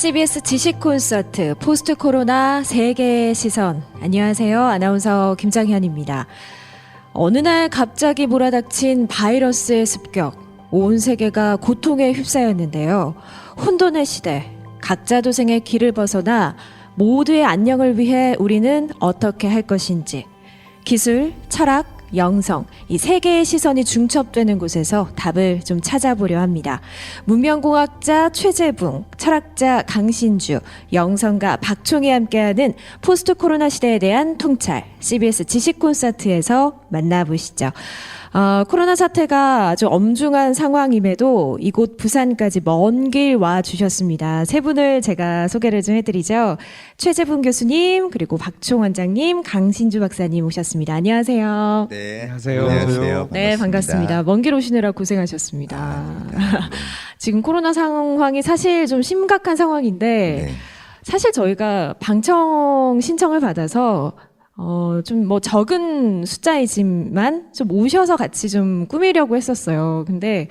CBS 지식 콘서트 포스트 코로나 세계의 시선. 안녕하세요. 아나운서 김장현입니다. 어느 날 갑자기 몰아닥친 바이러스의 습격. 온 세계가 고통에 휩싸였는데요. 혼돈의 시대. 각자 도생의 길을 벗어나 모두의 안녕을 위해 우리는 어떻게 할 것인지. 기술, 철학, 영성, 이 세 개의 시선이 중첩되는 곳에서 답을 좀 찾아보려 합니다. 문명공학자 최재붕, 철학자 강신주, 영성가 박총이 함께하는 포스트 코로나 시대에 대한 통찰, CBS 지식 콘서트에서 만나보시죠. 코로나 사태가 아주 엄중한 상황임에도 이곳 부산까지 먼 길 와주셨습니다. 세 분을 제가 소개를 좀 해드리죠. 최재붕 교수님, 그리고 박총 원장님, 강신주 박사님 오셨습니다. 안녕하세요. 네, 안녕하세요. 안녕하세요. 네, 반갑습니다. 먼 길 오시느라 고생하셨습니다. 지금 코로나 상황이 사실 좀 심각한 상황인데, 네. 사실 저희가 방청 신청을 받아서 좀 뭐 적은 숫자이지만 좀 오셔서 같이 좀 꾸미려고 했었어요. 근데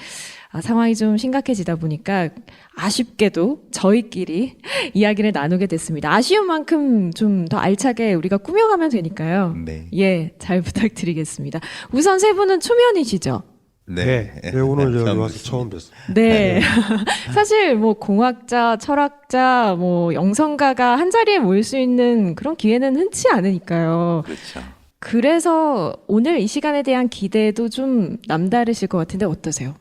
상황이 좀 심각해지다 보니까 아쉽게도 저희끼리 이야기를 나누게 됐습니다. 아쉬운 만큼 좀 더 알차게 우리가 꾸며가면 되니까요. 네. 예, 잘 부탁드리겠습니다. 우선 세 분은 초면이시죠? 네. 네, 오늘 여기 처음 와서 뵙습니다. 처음 뵀어요. 네. 사실 뭐 공학자, 철학자, 뭐 영성가가 한 자리에 모일 수 있는 그런 기회는 흔치 않으니까요. 그렇죠. 그래서 오늘 이 시간에 대한 기대도 좀 남다르실 것 같은데 어떠세요?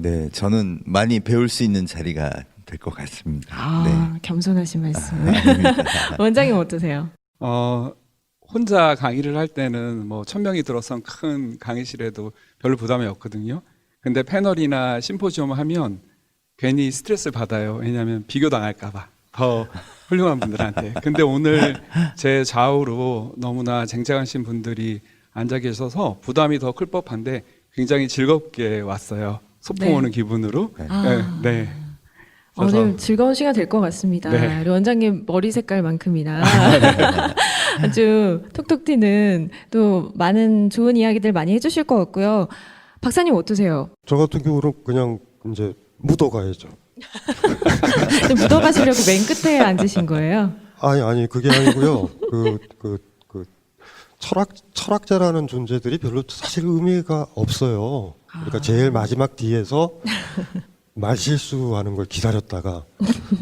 네, 저는 많이 배울 수 있는 자리가 될 것 같습니다. 겸손하신 말씀. 네. 아닙니다. 원장님 어떠세요? 혼자 강의를 할 때는 뭐 1000명이 들어선 큰 강의실에도 별로 부담이 없거든요. 근데 패널이나 심포지엄 하면 괜히 스트레스를 받아요. 왜냐하면 비교당할까봐. 더 훌륭한 분들한테. 근데 오늘 제 좌우로 너무나 쟁쟁하신 분들이 앉아 계셔서 부담이 더 클 법한데 굉장히 즐겁게 왔어요. 소풍 네. 오는 기분으로. 아. 네. 오늘 즐거운 시간 될 것 같습니다. 네. 우리 원장님 머리 색깔만큼이나 아주 톡톡 튀는 또 많은 좋은 이야기들 많이 해주실 것 같고요. 박사님 어떠세요? 저 같은 경우는 그냥 이제 묻어가야죠. 좀 묻어가시려고 맨 끝에 앉으신 거예요? 아니 그게 아니고요. 철학자라는 존재들이 별로 사실 의미가 없어요. 그러니까 제일 마지막 뒤에서 말실수하는 걸 기다렸다가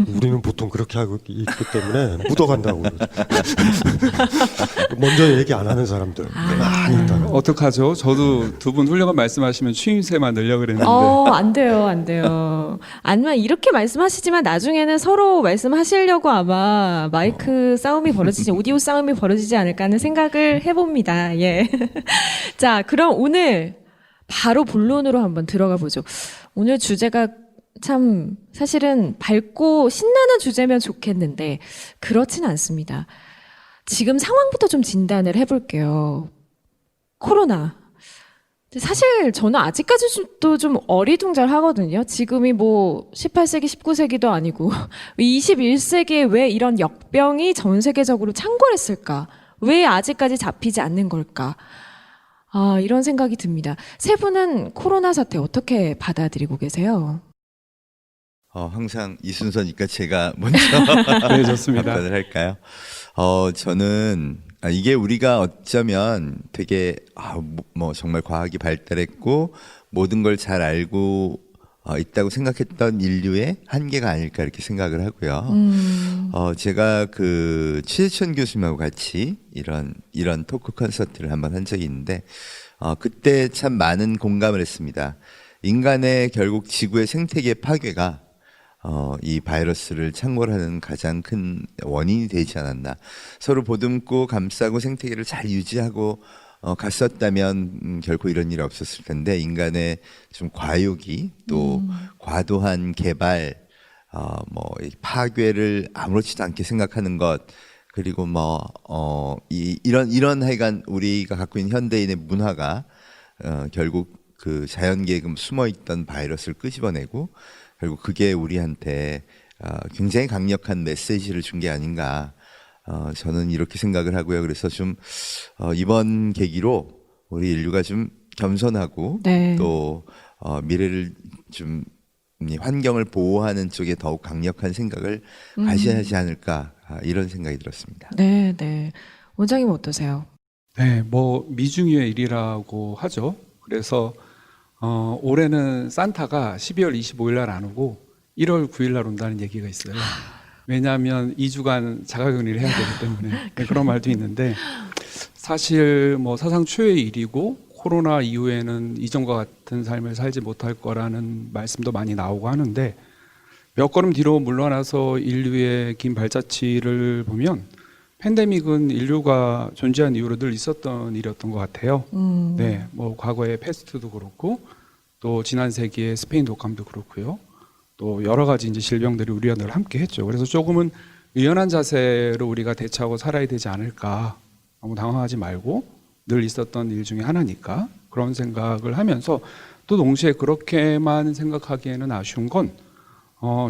우리는 보통 그렇게 하고 있기 때문에 묻어간다고 그러죠. 먼저 얘기 안 하는 사람들 많이 있다가. 어떡하죠? 저도 두 분 훌륭한 말씀하시면 추임새만 넣으려고 그랬는데. 안 돼요, 안 돼요. 아니면 이렇게 말씀하시지만 나중에는 서로 말씀하시려고 아마 마이크 싸움이 벌어지지, 오디오 싸움이 벌어지지 않을까 하는 생각을 해봅니다. 예. 자, 그럼 오늘 바로 본론으로 한번 들어가 보죠. 오늘 주제가 참 사실은 밝고 신나는 주제면 좋겠는데 그렇진 않습니다. 지금 상황부터 좀 진단을 해볼게요. 코로나. 사실 저는 아직까지도 좀 어리둥절하거든요. 지금이 뭐 18세기, 19세기도 아니고 21세기에 왜 이런 역병이 전 세계적으로 창궐했을까? 왜 아직까지 잡히지 않는 걸까? 이런 생각이 듭니다. 세 분은 코로나 사태 어떻게 받아들이고 계세요? 항상 이 순서니까 제가 먼저 네, 좋습니다. 답변을 할까요? 저는 이게 우리가 어쩌면 되게 뭐 정말 과학이 발달했고 모든 걸 잘 알고 있다고 생각했던 인류의 한계가 아닐까 이렇게 생각을 하고요. 제가 그 최재천 교수님하고 같이 이런 토크 콘서트를 한번 한 적이 있는데 그때 참 많은 공감을 했습니다. 인간의 결국 지구의 생태계 파괴가 이 바이러스를 창궐하는 가장 큰 원인이 되지 않았나. 서로 보듬고 감싸고 생태계를 잘 유지하고 갔었다면 결코 이런 일이 없었을 텐데 인간의 좀 과욕이 또 과도한 개발, 이 파괴를 아무렇지도 않게 생각하는 것 그리고 이런 하여간 우리가 갖고 있는 현대인의 문화가 결국 그 자연계에 숨어있던 바이러스를 끄집어내고 결국 그게 우리한테 굉장히 강력한 메시지를 준 게 아닌가. 저는 이렇게 생각을 하고요. 그래서 좀 이번 계기로 우리 인류가 좀 겸손하고 네. 또 미래를 좀 이 환경을 보호하는 쪽에 더욱 강력한 생각을 하셔야 하지 않을까 이런 생각이 들었습니다. 네, 네. 원장님 어떠세요? 네, 뭐 미중의 일이라고 하죠. 그래서 올해는 산타가 12월 25일 날 안 오고 1월 9일 날 온다는 얘기가 있어요. 왜냐하면 2주간 자가격리를 해야 되기 때문에 네, 그런 말도 있는데 사실 뭐 사상 초유의 일이고 코로나 이후에는 이전과 같은 삶을 살지 못할 거라는 말씀도 많이 나오고 하는데 몇 걸음 뒤로 물러나서 인류의 긴 발자취를 보면 팬데믹은 인류가 존재한 이후로 늘 있었던 일이었던 것 같아요. 네, 뭐 과거에 패스트도 그렇고 또 지난 세기의 스페인 독감도 그렇고요. 또 여러 가지 이제 질병들이 우리와 늘 함께 했죠. 그래서 조금은 유연한 자세로 우리가 대처하고 살아야 되지 않을까. 너무 당황하지 말고 늘 있었던 일 중에 하나니까 그런 생각을 하면서 또 동시에 그렇게만 생각하기에는 아쉬운 건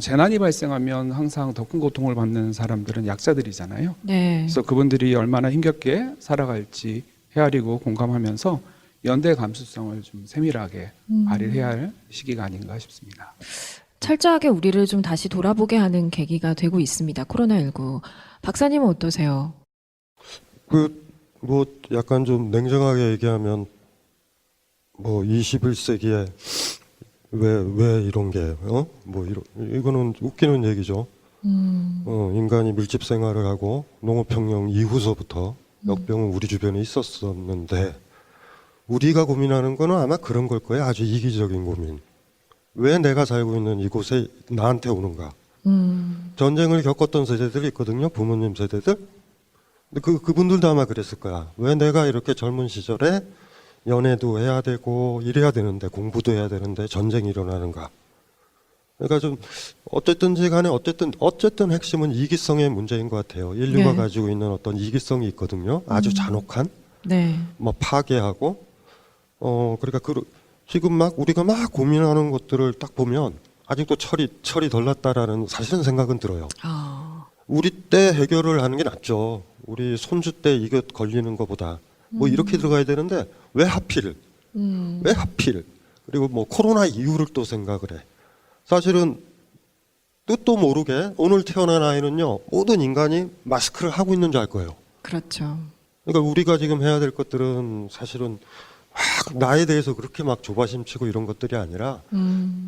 재난이 발생하면 항상 더 큰 고통을 받는 사람들은 약자들이잖아요. 네. 그래서 그분들이 얼마나 힘겹게 살아갈지 헤아리고 공감하면서 연대 감수성을 좀 세밀하게 발휘해야 할 시기가 아닌가 싶습니다. 철저하게 우리를 좀 다시 돌아보게 하는 계기가 되고 있습니다. 코로나19. 박사님은 어떠세요? 뭐 약간 좀 냉정하게 얘기하면 뭐 21세기에 왜 이런 게 뭐 이거는 웃기는 얘기죠. 인간이 밀집 생활을 하고 농업혁명 이후서부터 역병은 우리 주변에 있었었는데 우리가 고민하는 거는 아마 그런 걸 거예요. 아주 이기적인 고민. 왜 내가 살고 있는 이곳에 나한테 오는가? 전쟁을 겪었던 세대들이 있거든요. 부모님 세대들. 근데 그분들도 아마 그랬을 거야. 왜 내가 이렇게 젊은 시절에 연애도 해야 되고 이래야 되는데 공부도 해야 되는데 전쟁이 일어나는가? 그러니까 좀 어쨌든지 간에 어쨌든 핵심은 이기성의 문제인 것 같아요. 인류가 네. 가지고 있는 어떤 이기성이 있거든요. 아주 잔혹한 네. 뭐 파괴하고 그러니까 지금 막 우리가 막 고민하는 것들을 딱 보면 아직도 철이 덜 났다라는 사실은 생각은 들어요. 우리 때 해결을 하는 게 낫죠. 우리 손주 때 이거 걸리는 것보다 뭐 이렇게 들어가야 되는데 왜 하필? 왜 하필? 그리고 뭐 코로나 이유를 또 생각을 해. 사실은 뜻도 모르게 오늘 태어난 아이는요 모든 인간이 마스크를 하고 있는 줄 알 거예요. 그렇죠. 그러니까 우리가 지금 해야 될 것들은 사실은 막 나에 대해서 그렇게 막 조바심 치고 이런 것들이 아니라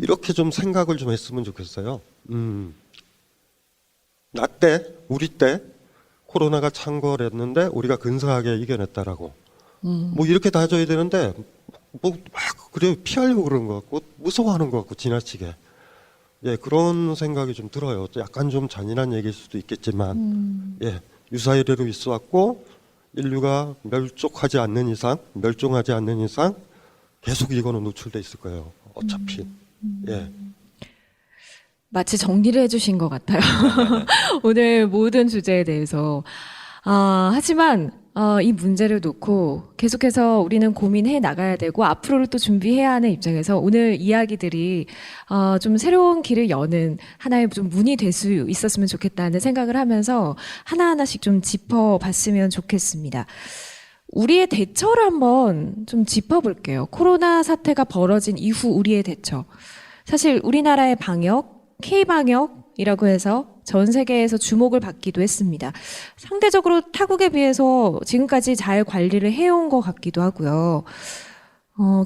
이렇게 좀 생각을 좀 했으면 좋겠어요. 나 때, 우리 때 코로나가 창궐했는데 우리가 근사하게 이겨냈다라고 뭐 이렇게 따져야 되는데 뭐 막 그래 피하려고 그러는 것 같고 무서워하는 것 같고 지나치게 예 그런 생각이 좀 들어요. 약간 좀 잔인한 얘기일 수도 있겠지만 예 유사이래로 있어왔고 인류가 멸종하지 않는 이상 계속 이거는 노출돼 있을 거예요. 어차피 예. 마치 정리를 해주신 것 같아요. 오늘 모든 주제에 대해서. 하지만 이 문제를 놓고 계속해서 우리는 고민해 나가야 되고 앞으로를 또 준비해야 하는 입장에서 오늘 이야기들이 좀 새로운 길을 여는 하나의 좀 문이 될 수 있었으면 좋겠다는 생각을 하면서 하나하나씩 좀 짚어봤으면 좋겠습니다. 우리의 대처를 한번 좀 짚어볼게요. 코로나 사태가 벌어진 이후 우리의 대처. 사실 우리나라의 방역, K-방역이라고 해서 전 세계에서 주목을 받기도 했습니다. 상대적으로 타국에 비해서 지금까지 잘 관리를 해온 것 같기도 하고요.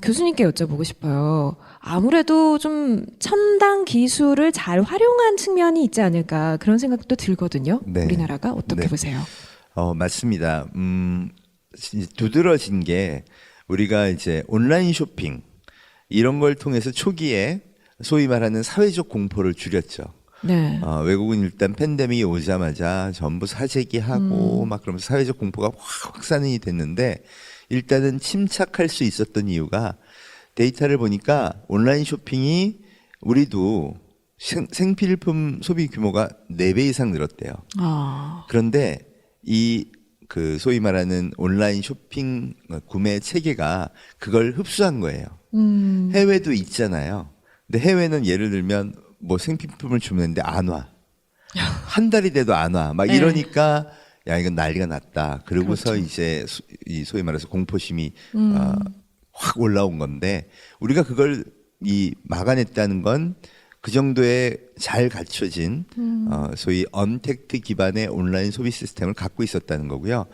교수님께 여쭤보고 싶어요. 아무래도 좀 첨단 기술을 잘 활용한 측면이 있지 않을까 그런 생각도 들거든요. 네. 우리나라가 어떻게 네. 보세요? 맞습니다. 두드러진 게 우리가 이제 온라인 쇼핑 이런 걸 통해서 초기에 소위 말하는 사회적 공포를 줄였죠. 네. 외국은 일단 팬데믹이 오자마자 전부 사재기하고 막 그러면서 사회적 공포가 확 확산이 됐는데 일단은 침착할 수 있었던 이유가 데이터를 보니까 온라인 쇼핑이 우리도 생필품 소비 규모가 4배 이상 늘었대요. 그런데 그 소위 말하는 온라인 쇼핑 구매 체계가 그걸 흡수한 거예요. 해외도 있잖아요. 근데 해외는 예를 들면 뭐 생필품을 주문했는데 안 와. 한 달이 돼도 안 와. 막 네. 이러니까 야 이건 난리가 났다. 그러고서 그렇죠. 이제 이 소위 말해서 공포심이 확 올라온 건데 우리가 그걸 막아냈다는 건 그 정도의 잘 갖춰진 소위 언택트 기반의 온라인 소비 시스템을 갖고 있었다는 거고요.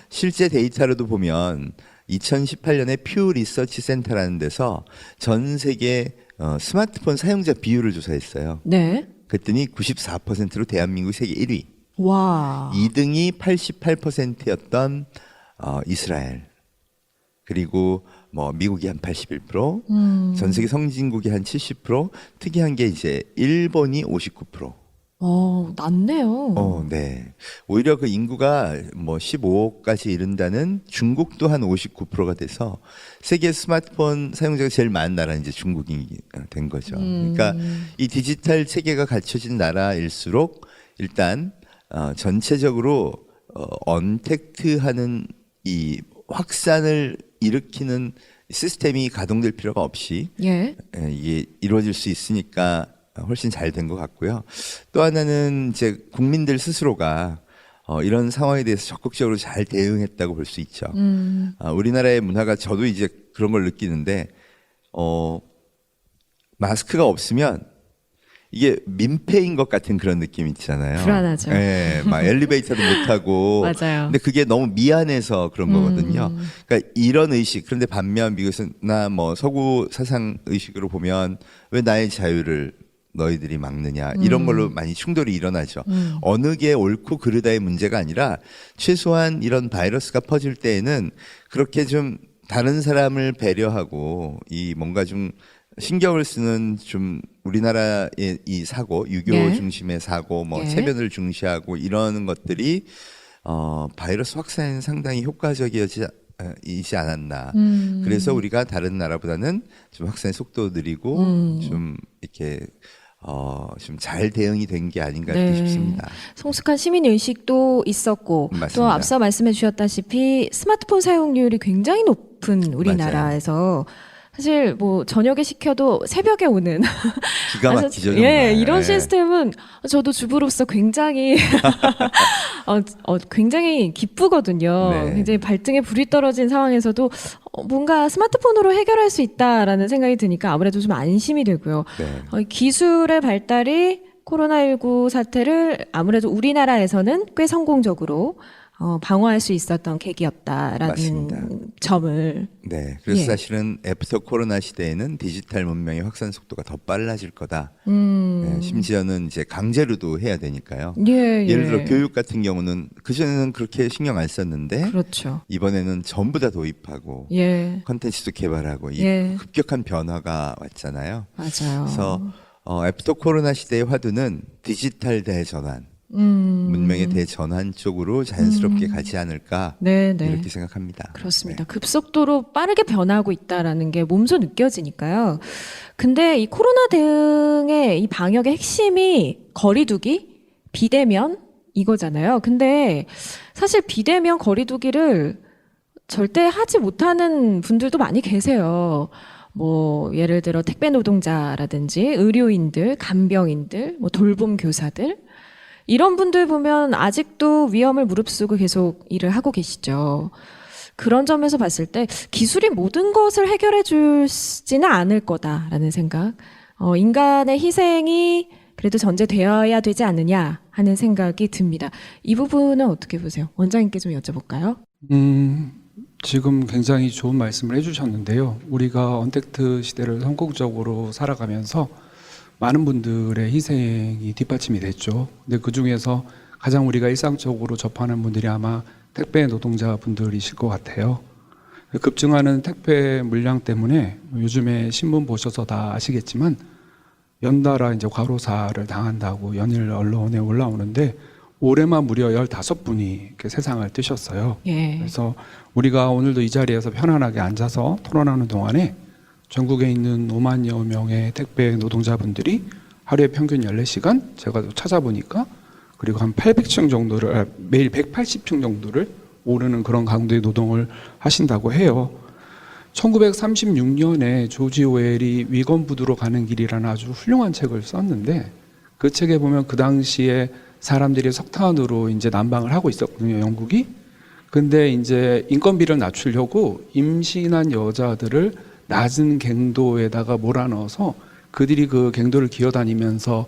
실제 데이터로도 보면 2018년에 퓨 리서치 센터라는 데서 전 세계 스마트폰 사용자 비율을 조사했어요. 네. 그랬더니 94%로 대한민국 세계 1위. 와. 2등이 88%였던 이스라엘. 그리고 뭐 미국이 한 81%, 전 세계 선진국이 한 70%, 특이한 게 이제 일본이 59%. 낮네요. 네. 오히려 그 인구가 뭐 15억까지 이른다는 중국도 한 59%가 돼서 세계 스마트폰 사용자가 제일 많은 나라는 이제 중국이 된 거죠. 그러니까 이 디지털 체계가 갖춰진 나라일수록 일단 전체적으로 언택트하는 이 확산을 일으키는 시스템이 가동될 필요가 없이 예. 이게 이루어질 수 있으니까 훨씬 잘 된 것 같고요. 또 하나는 이제 국민들 스스로가 이런 상황에 대해서 적극적으로 잘 대응했다고 볼 수 있죠. 우리나라의 문화가 저도 이제 그런 걸 느끼는데 마스크가 없으면 이게 민폐인 것 같은 그런 느낌 있잖아요. 불안하죠. 네, 막 엘리베이터도 못 타고. 맞아요. 근데 그게 너무 미안해서 그런 거거든요. 그러니까 이런 의식. 그런데 반면 미국에서나 뭐 서구 사상 의식으로 보면 왜 나의 자유를 너희들이 막느냐 이런 걸로 많이 충돌이 일어나죠. 어느 게 옳고 그르다의 문제가 아니라 최소한 이런 바이러스가 퍼질 때에는 그렇게 좀 다른 사람을 배려하고 이 뭔가 좀 신경을 쓰는 좀 우리나라의 이 사고, 유교 네. 중심의 사고, 뭐 네. 체면을 중시하고 이러는 것들이 바이러스 확산에는 상당히 효과적이지 않았나. 그래서 우리가 다른 나라보다는 좀 확산의 속도 느리고 좀 이렇게 좀 잘 대응이 된 게 아닌가 네. 싶습니다. 성숙한 시민 의식도 있었고 맞습니다. 또 앞서 말씀해 주셨다시피 스마트폰 사용률이 굉장히 높은 우리나라에서 사실 뭐 저녁에 시켜도 새벽에 오는 기가 막히죠. 정말. 예, 이런 예. 시스템은 저도 주부로서 굉장히 굉장히 기쁘거든요. 네. 굉장히 발등에 불이 떨어진 상황에서도 뭔가 스마트폰으로 해결할 수 있다라는 생각이 드니까 아무래도 좀 안심이 되고요. 네. 기술의 발달이 코로나19 사태를 아무래도 우리나라에서는 꽤 성공적으로 방어할 수 있었던 계기였다라는 맞습니다. 점을 네, 그래서 예. 사실은 애프터 코로나 시대에는 디지털 문명의 확산 속도가 더 빨라질 거다. 네, 심지어는 이제 강제로도 해야 되니까요. 예, 예를 예. 들어 교육 같은 경우는 그전에는 그렇게 신경 안 썼는데 그렇죠. 이번에는 전부 다 도입하고 예, 컨텐츠도 개발하고 이 예. 급격한 변화가 왔잖아요. 맞아요. 그래서 애프터 코로나 시대의 화두는 디지털 대전환, 문명의 대전환 쪽으로 자연스럽게 가지 않을까 네, 네. 이렇게 생각합니다. 그렇습니다. 급속도로 빠르게 변하고 있다라는 게 몸소 느껴지니까요. 근데 이 코로나 대응의 이 방역의 핵심이 거리두기, 비대면 이거잖아요. 근데 사실 비대면 거리두기를 절대 하지 못하는 분들도 많이 계세요. 뭐 예를 들어 택배 노동자라든지 의료인들, 간병인들, 뭐 돌봄 교사들 이런 분들 보면 아직도 위험을 무릅쓰고 계속 일을 하고 계시죠. 그런 점에서 봤을 때 기술이 모든 것을 해결해 주지는 않을 거다라는 생각. 인간의 희생이 그래도 전제되어야 되지 않느냐 하는 생각이 듭니다. 이 부분은 어떻게 보세요? 원장님께 좀 여쭤볼까요? 지금 굉장히 좋은 말씀을 해주셨는데요. 우리가 언택트 시대를 성공적으로 살아가면서 많은 분들의 희생이 뒷받침이 됐죠. 근데 그 중에서 가장 우리가 일상적으로 접하는 분들이 아마 택배 노동자분들이실 것 같아요. 급증하는 택배 물량 때문에 요즘에 신문 보셔서 다 아시겠지만 연달아 이제 과로사를 당한다고 연일 언론에 올라오는데 올해만 무려 15분이 이렇게 세상을 뜨셨어요. 예. 그래서 우리가 오늘도 이 자리에서 편안하게 앉아서 토론하는 동안에 전국에 있는 5만여 명의 택배 노동자분들이 하루에 평균 14시간 제가 찾아보니까 그리고 한 800층 정도를 매일 180층 정도를 오르는 그런 강도의 노동을 하신다고 해요. 1936년에 조지 오웰이 위건부두로 가는 길이라는 아주 훌륭한 책을 썼는데 그 책에 보면 그 당시에 사람들이 석탄으로 이제 난방을 하고 있었거든요, 영국이. 근데 이제 인건비를 낮추려고 임신한 여자들을 낮은 갱도에다가 몰아넣어서 그들이 그 갱도를 기어다니면서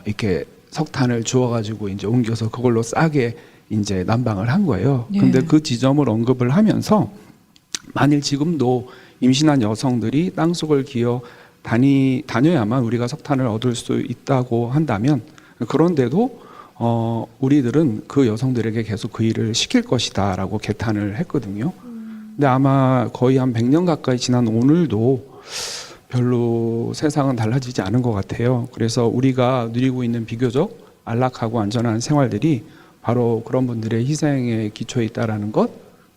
이렇게 석탄을 주워가지고 이제 옮겨서 그걸로 싸게 이제 난방을 한 거예요. 예. 근데 그 지점을 언급을 하면서 만일 지금도 임신한 여성들이 땅속을 기어 다녀야만 우리가 석탄을 얻을 수 있다고 한다면, 그런데도 우리들은 그 여성들에게 계속 그 일을 시킬 것이다라고 개탄을 했거든요. 근데 아마 거의 한 100년 가까이 지난 오늘도 별로 세상은 달라지지 않은 것 같아요. 그래서 우리가 누리고 있는 비교적 안락하고 안전한 생활들이 바로 그런 분들의 희생에 기초에 있다라는 것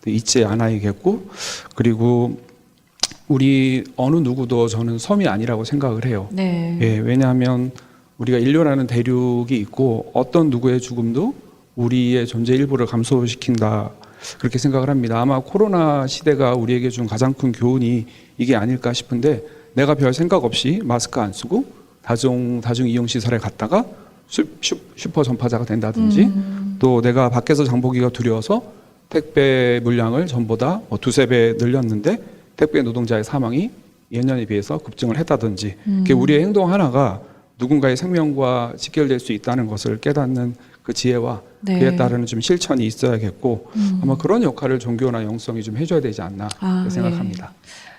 잊지 않아야겠고, 그리고 우리 어느 누구도 저는 섬이 아니라고 생각을 해요. 네. 예, 왜냐하면 우리가 인류라는 대륙이 있고 어떤 누구의 죽음도 우리의 존재 일부를 감소시킨다, 그렇게 생각을 합니다. 아마 코로나 시대가 우리에게 준 가장 큰 교훈이 이게 아닐까 싶은데, 내가 별 생각 없이 마스크 안 쓰고 다중 이용 시설에 갔다가 슈퍼 전파자가 된다든지, 또 내가 밖에서 장보기가 두려워서 택배 물량을 전보다 두세 배 늘렸는데 택배 노동자의 사망이 예년에 비해서 급증을 했다든지, 그게 우리의 행동 하나가 누군가의 생명과 직결될 수 있다는 것을 깨닫는 그 지혜와 네. 그에 따르는 좀 실천이 있어야겠고, 아마 그런 역할을 종교나 영성이 좀 해줘야 되지 않나 생각합니다.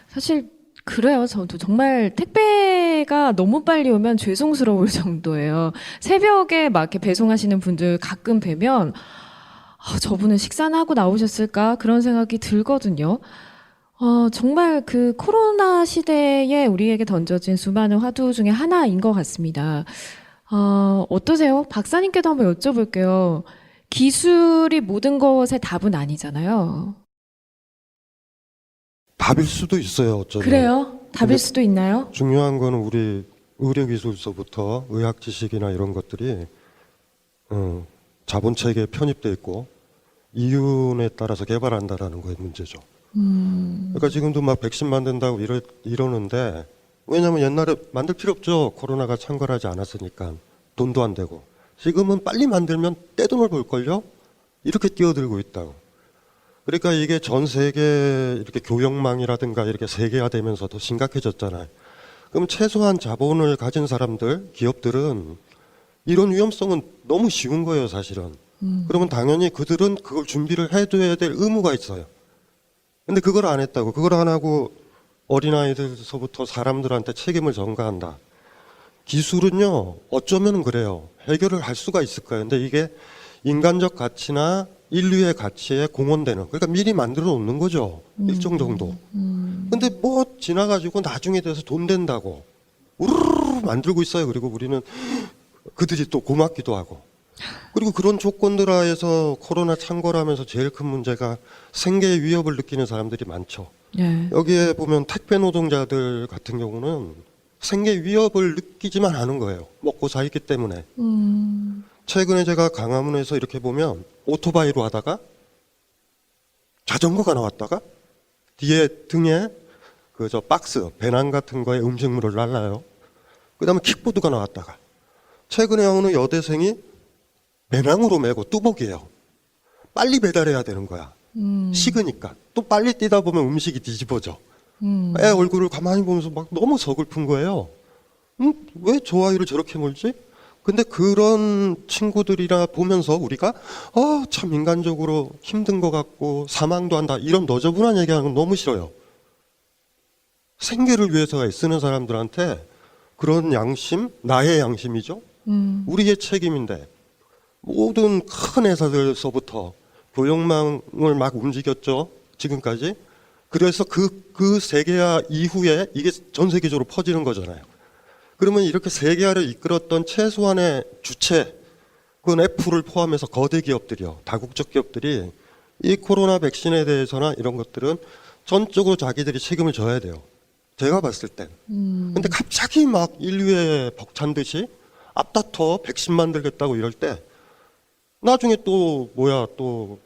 사실 그래요. 저도 정말 택배가 너무 빨리 오면 죄송스러울 정도예요. 새벽에 막 이렇게 배송하시는 분들 가끔 뵈면 저분은 식사는 하고 나오셨을까? 그런 생각이 들거든요. 정말 그 코로나 시대에 우리에게 던져진 수많은 화두 중에 하나인 것 같습니다. 어떠세요? 박사님께도 한번 여쭤볼게요. 기술이 모든 것의 답은 아니잖아요. 답일 수도 있어요. 어쩌면. 그래요? 답일 근데 수도 있나요? 중요한 거는 우리 의료기술서부터 의학 지식이나 이런 것들이 자본체계에 편입돼 있고 이윤에 따라서 개발한다라는 거의 문제죠. 그러니까 지금도 막 백신 만든다고 이러는데, 왜냐하면 옛날에 만들 필요 없죠. 코로나가 창궐하지 않았으니까. 돈도 안 되고. 지금은 빨리 만들면 떼돈을 벌걸요? 이렇게 뛰어들고 있다고. 그러니까 이게 전 세계 이렇게 교역망이라든가 이렇게 세계화되면서 더 심각해졌잖아요. 그럼 최소한 자본을 가진 사람들, 기업들은 이런 위험성은 너무 쉬운 거예요, 사실은. 그러면 당연히 그들은 그걸 준비를 해줘야 될 의무가 있어요. 근데 그걸 안 했다고. 그걸 안 하고 어린아이들서부터 사람들한테 책임을 전가한다. 기술은요, 어쩌면 그래요. 해결을 할 수가 있을 거예요. 근데 이게 인간적 가치나 인류의 가치에 공헌되는, 그러니까 미리 만들어 놓는 거죠. 일정 정도. 근데 뭐 지나가지고 나중에 돼서 돈 된다고 우르르 만들고 있어요. 그리고 우리는 그들이 또 고맙기도 하고. 그리고 그런 조건들 하에서 코로나 창궐하면서 제일 큰 문제가 생계의 위협을 느끼는 사람들이 많죠. 네. 여기에 보면 택배 노동자들 같은 경우는 생계 위협을 느끼지만 않은 거예요. 먹고 살기 때문에. 최근에 제가 강화문에서 이렇게 보면 오토바이로 하다가 자전거가 나왔다가 뒤에 등에 그 저 박스 배낭 같은 거에 음식물을 날라요. 그다음에 킥보드가 나왔다가 최근에 어느 여대생이 배낭으로 메고 뚜벅이에요. 빨리 배달해야 되는 거야. 식으니까. 또 빨리 뛰다 보면 음식이 뒤집어져. 애 얼굴을 가만히 보면서 막 너무 서글픈 거예요. 왜 저 아이를 저렇게 몰지? 근데 그런 친구들이라 보면서 우리가 참 인간적으로 힘든 것 같고 사망도 한다, 이런 너저분한 얘기하는 건 너무 싫어요. 생계를 위해서 애쓰는 사람들한테 그런 양심, 나의 양심이죠. 우리의 책임인데, 모든 큰 회사들서부터 교역망을 막 움직였죠, 지금까지. 그래서 그 세계화 이후에 이게 전 세계적으로 퍼지는 거잖아요. 그러면 이렇게 세계화를 이끌었던 최소한의 주체, 그건 애플을 포함해서 거대 기업들이요, 다국적 기업들이 이 코로나 백신에 대해서나 이런 것들은 전적으로 자기들이 책임을 져야 돼요, 제가 봤을 땐. 근데 갑자기 막 인류에 벅찬 듯이 앞다퉈 백신 만들겠다고 이럴 때 나중에 또 또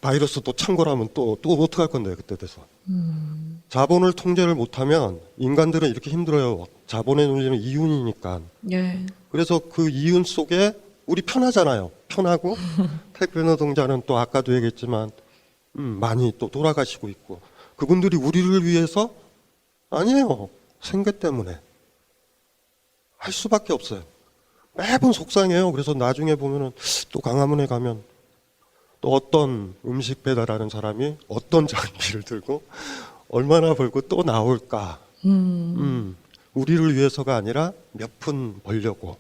바이러스 또 창궐하면 또 어떡할 건데, 그때 돼서. 자본을 통제를 못하면 인간들은 이렇게 힘들어요. 자본의 논리는 이윤이니까. 예. 그래서 그 이윤 속에 우리 편하잖아요. 편하고 택배 노동자는 또 아까도 얘기했지만 많이 또 돌아가시고 있고, 그분들이 우리를 위해서 아니에요. 생계 때문에. 할 수밖에 없어요. 매번 속상해요. 그래서 나중에 보면은 또 광화문에 가면 또 어떤 음식 배달하는 사람이 어떤 장비를 들고 얼마나 벌고 또 나올까. 우리를 위해서가 아니라 몇 푼 벌려고.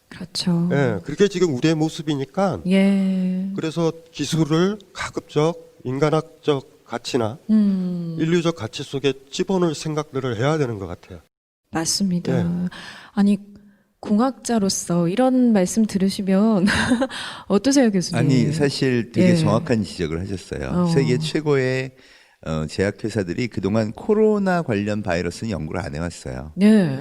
그렇죠. 예, 그게 지금 우리의 모습이니까. 예. 그래서 기술을 가급적 인간학적 가치나 인류적 가치 속에 집어넣을 생각들을 해야 되는 것 같아요. 맞습니다. 네. 아니 공학자로서 이런 말씀 들으시면 어떠세요, 교수님? 아니 사실 되게 예. 정확한 지적을 하셨어요. 어. 세계 최고의 제약회사들이 그동안 코로나 관련 바이러스는 연구를 안 해왔어요. 네,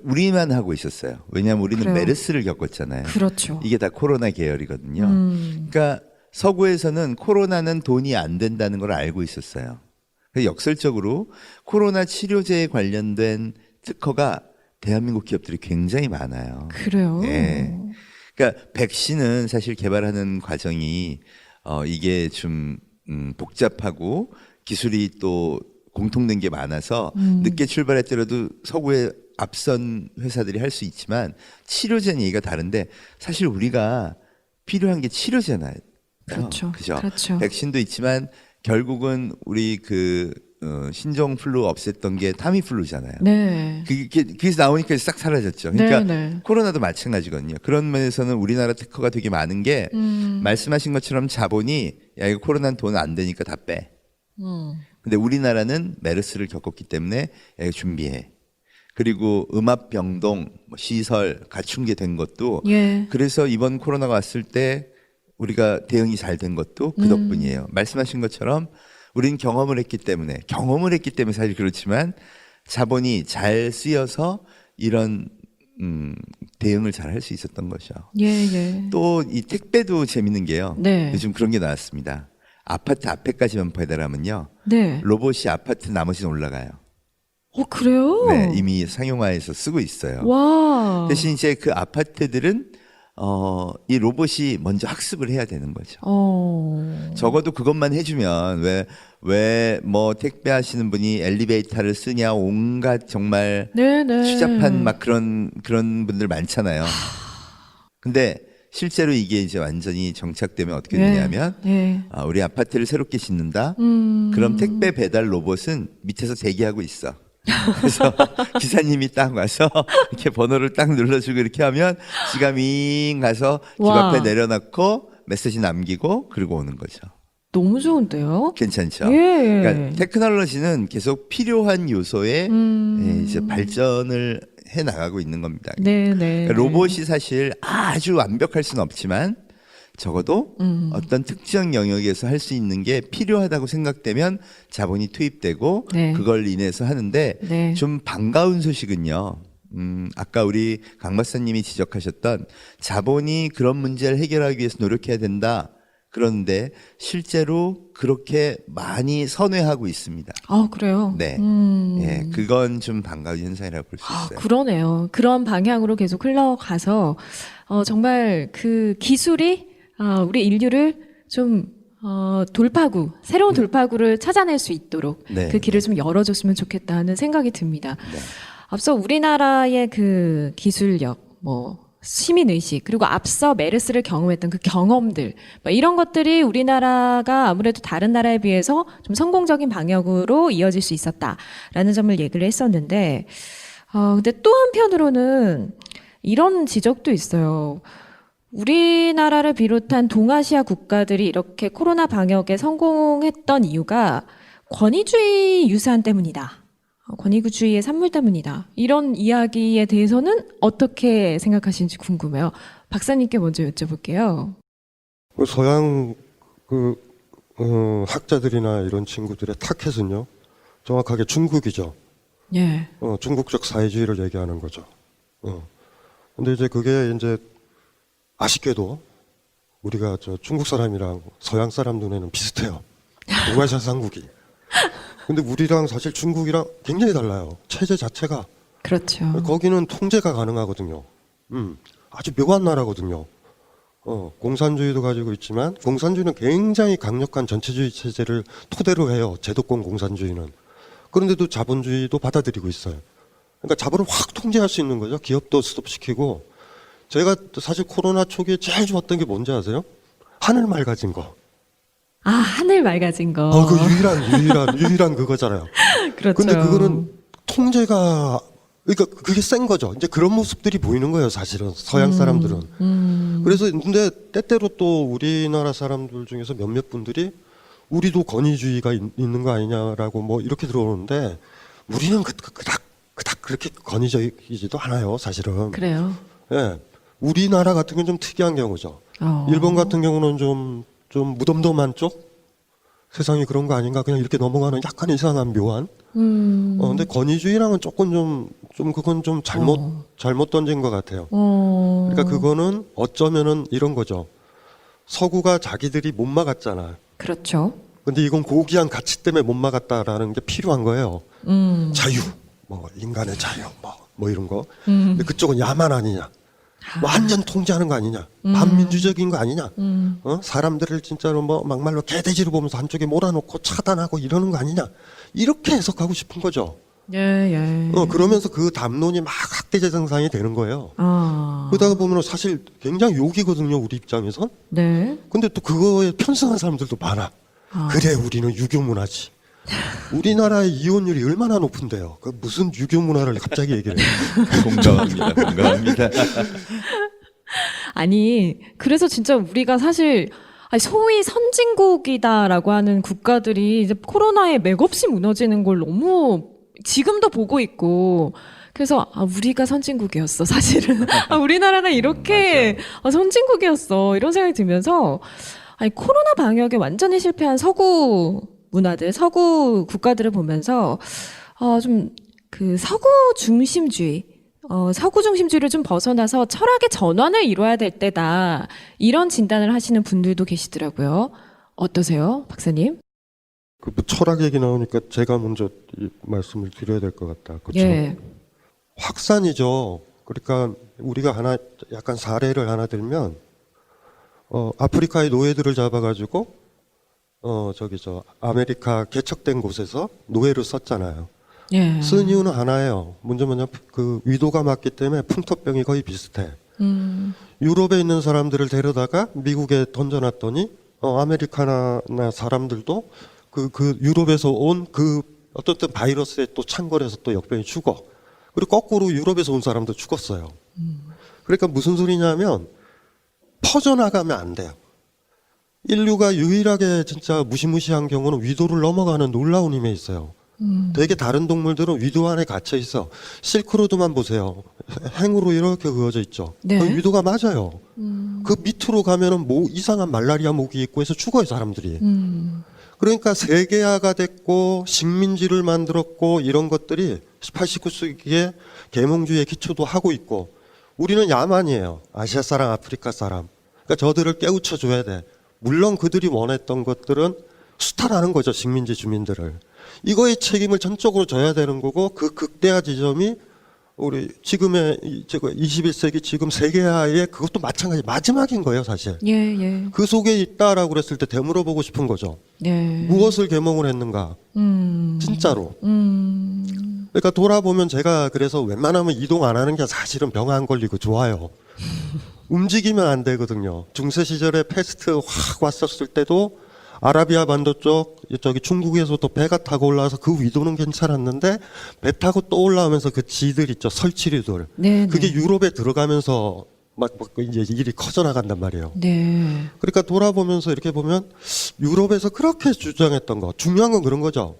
우리만 하고 있었어요. 왜냐하면 우리는 그래요. 메르스를 겪었잖아요. 그렇죠. 이게 다 코로나 계열이거든요. 그러니까 서구에서는 코로나는 돈이 안 된다는 걸 알고 있었어요. 그래서 역설적으로 코로나 치료제에 관련된 특허가 대한민국 기업들이 굉장히 많아요. 그래요. 예. 그러니까 백신은 사실 개발하는 과정이 이게 좀 복잡하고 기술이 또 공통된 게 많아서 늦게 출발했더라도 서구의 앞선 회사들이 할 수 있지만 치료제는 얘기가 다른데 사실 우리가 필요한 게 치료제잖아요. 그렇죠. 그죠? 그렇죠. 백신도 있지만 결국은 우리 신종플루 없앴던 게 타미플루잖아요. 네. 그게서 나오니까 싹 사라졌죠. 그러니까 네, 네. 코로나도 마찬가지거든요. 그런 면에서는 우리나라 특허가 되게 많은 게 말씀하신 것처럼 자본이 야 이거 코로나는 돈 안 되니까 다 빼. 근데 우리나라는 메르스를 겪었기 때문에 야 이거 준비해. 그리고 음압병동, 시설 갖춘 게 된 것도 예. 그래서 이번 코로나가 왔을 때 우리가 대응이 잘 된 것도 그 덕분이에요. 말씀하신 것처럼 우리는 경험을 했기 때문에 사실 그렇지만 자본이 잘 쓰여서 이런 대응을 잘 할 수 있었던 거죠. 예, 예. 또 이 택배도 재밌는 게요. 네. 요즘 그런 게 나왔습니다. 아파트 앞에까지만 배달하면요. 네. 로봇이 아파트 나머지는 올라가요. 그래요? 네, 이미 상용화해서 쓰고 있어요. 와. 대신 이제 그 아파트들은 이 로봇이 먼저 학습을 해야 되는 거죠. 적어도 그것만 해주면 왜 뭐 택배 하시는 분이 엘리베이터를 쓰냐 온갖 정말 네네. 추잡한 막 그런 분들 많잖아요. 근데 실제로 이게 이제 완전히 정착되면 어떻게 되냐면 예. 우리 아파트를 새롭게 짓는다. 그럼 택배 배달 로봇은 밑에서 대기하고 있어. 그래서 기사님이 딱 와서 이렇게 번호를 딱 눌러주고 이렇게 하면 지가 윙 가서 집 와. 앞에 내려놓고 메시지 남기고 그러고 오는 거죠. 너무 좋은데요? 괜찮죠? 예. 그러니까 테크놀로지는 계속 필요한 요소에 이제 발전을 해 나가고 있는 겁니다. 네네. 그러니까 로봇이 사실 아주 완벽할 수는 없지만 적어도 어떤 특정 영역에서 할 수 있는 게 필요하다고 생각되면 자본이 투입되고 네. 그걸 인해서 하는데 네. 좀 반가운 소식은요. 아까 우리 강 박사님이 지적하셨던 자본이 그런 문제를 해결하기 위해서 노력해야 된다. 그런데 실제로 그렇게 많이 선회하고 있습니다. 그래요? 네. 예, 그건 좀 반가운 현상이라고 볼 수 있어요. 그러네요. 그런 방향으로 계속 흘러가서 정말 그 기술이 우리 인류를 좀 돌파구, 새로운 돌파구를 찾아낼 수 있도록 네. 그 길을 좀 열어줬으면 좋겠다는 생각이 듭니다. 네. 앞서 우리나라의 그 기술력, 시민의식, 그리고 앞서 메르스를 경험했던 그 경험들, 이런 것들이 우리나라가 아무래도 다른 나라에 비해서 좀 성공적인 방역으로 이어질 수 있었다라는 점을 얘기를 했었는데, 근데 또 한편으로는 이런 지적도 있어요. 우리나라를 비롯한 동아시아 국가들이 이렇게 코로나 방역에 성공했던 이유가 권위주의 유산 때문이다. 권위주의의 산물 때문이다. 이런 이야기에 대해서는 어떻게 생각하시는지 궁금해요. 박사님께 먼저 여쭤볼게요. 서양 학자들이나 이런 친구들의 타켓은요, 정확하게 중국이죠. 예. 중국적 사회주의를 얘기하는 거죠. 근데 이제 그게 이제 아쉽게도 우리가 중국 사람이랑 서양 사람 눈에는 비슷해요. 동아시아 삼국이. 근데 우리랑 사실 중국이랑 굉장히 달라요. 체제 자체가. 그렇죠. 거기는 통제가 가능하거든요. 아주 묘한 나라거든요. 공산주의도 가지고 있지만 공산주의는 굉장히 강력한 전체주의 체제를 토대로 해요. 제도권 공산주의는. 그런데도 자본주의도 받아들이고 있어요. 그러니까 자본을 확 통제할 수 있는 거죠. 기업도 스톱시키고. 제가 사실 코로나 초기에 제일 좋았던 게 뭔지 아세요? 하늘 맑아진 거. 아, 하늘 맑아진 거. 그 유일한 그거잖아요. 그렇죠. 근데 그거는 통제가, 그러니까 그게 센 거죠. 이제 그런 모습들이 보이는 거예요, 사실은. 서양 사람들은. 그래서 근데 때때로 또 우리나라 사람들 중에서 몇몇 분들이 우리도 권위주의가 있는 거 아니냐라고 뭐 이렇게 들어오는데 우리는 그닥 그렇게 권위적이지도 않아요, 사실은. 그래요. 예. 우리나라 같은 건 좀 특이한 경우죠. 일본 같은 경우는 좀 무덤덤한 쪽? 세상이 그런 거 아닌가? 그냥 이렇게 넘어가는 약간 이상한 묘한? 근데 권위주의랑은 조금 그건 좀 잘못 던진 것 같아요. 그러니까 그거는 어쩌면은 이런 거죠. 서구가 자기들이 못 막았잖아. 그렇죠. 근데 이건 고귀한 가치 때문에 못 막았다라는 게 필요한 거예요. 자유, 뭐 인간의 자유, 뭐 이런 거. 근데 그쪽은 야만 아니냐? 완전 통제하는 거 아니냐? 반민주적인 거 아니냐? 사람들을 진짜로 뭐 막말로 개돼지로 보면서 한쪽에 몰아놓고 차단하고 이러는 거 아니냐? 이렇게 해석하고 싶은 거죠. 예. 그러면서 그 담론이 막 학대재생산이 되는 거예요. 아. 그러다가 보면 사실 굉장히 욕이거든요, 우리 입장에선. 네. 근데 또 그거에 편승한 사람들도 많아. 그래, 우리는 유교 문화지. 우리나라의 이혼율이 얼마나 높은데요. 그 무슨 유교 문화를 갑자기 얘기를 해요. 공감합니다. 아니, 그래서 진짜 우리가 사실 소위 선진국이다라고 하는 국가들이 이제 코로나에 맥없이 무너지는 걸 너무 지금도 보고 있고, 그래서 우리가 선진국이었어, 사실은. 우리나라가 이렇게 선진국이었어, 이런 생각이 들면서, 아니, 코로나 방역에 완전히 실패한 서구 문화들, 서구 국가들을 보면서 좀 그 서구 중심주의, 서구 중심주의를 좀 벗어나서 철학의 전환을 이뤄야 될 때다, 이런 진단을 하시는 분들도 계시더라고요. 어떠세요, 박사님? 그 철학 얘기 나오니까 제가 먼저 이 말씀을 드려야 될 것 같다. 그렇죠? 예. 확산이죠. 그러니까 우리가 하나 약간 사례를 하나 들면 아프리카의 노예들을 잡아가지고 아메리카 개척된 곳에서 노예를 썼잖아요. 예. 쓴 이유는 하나예요. 먼저 그 위도가 맞기 때문에 풍토병이 거의 비슷해. 유럽에 있는 사람들을 데려다가 미국에 던져놨더니 아메리카나 사람들도 그 유럽에서 온 그 어떤 바이러스에 또 창궐해서 또 역병이 죽어. 그리고 거꾸로 유럽에서 온 사람도 죽었어요. 그러니까 무슨 소리냐면 퍼져나가면 안 돼요. 인류가 유일하게 진짜 무시무시한 경우는 위도를 넘어가는 놀라운 힘에 있어요. 되게 다른 동물들은 위도 안에 갇혀 있어. 실크로드만 보세요. 행으로 이렇게 그어져 있죠. 네. 그 위도가 맞아요. 그 밑으로 가면은 이상한 말라리아 모기 있고 해서 죽어요, 사람들이. 그러니까 세계화가 됐고 식민지를 만들었고 이런 것들이 18, 19세기에 계몽주의의 기초도 하고 있고, 우리는 야만이에요. 아시아 사람, 아프리카 사람. 그러니까 저들을 깨우쳐 줘야 돼. 물론 그들이 원했던 것들은 수탈하는 거죠, 식민지 주민들을. 이거의 책임을 전적으로 져야 되는 거고, 그 극대화 지점이 우리 지금의 21세기 지금 세계화의 그것도 마찬가지 마지막인 거예요, 사실. 예. 그 속에 있다라고 그랬을 때 되물어보고 싶은 거죠. 예. 무엇을 계몽을 했는가? 진짜로. 그러니까 돌아보면 제가 그래서 웬만하면 이동 안 하는 게 사실은 병 안 걸리고 좋아요. 움직이면 안 되거든요. 중세 시절에 패스트 확 왔었을 때도 아라비아 반도 저기 중국에서도 배가 타고 올라와서 그 위도는 괜찮았는데, 배 타고 또 올라오면서 그 지들 있죠, 설치류들. 네. 그게 유럽에 들어가면서 막 이제 일이 커져 나간단 말이에요. 네. 그러니까 돌아보면서 이렇게 보면 유럽에서 그렇게 주장했던 거, 중요한 건 그런 거죠.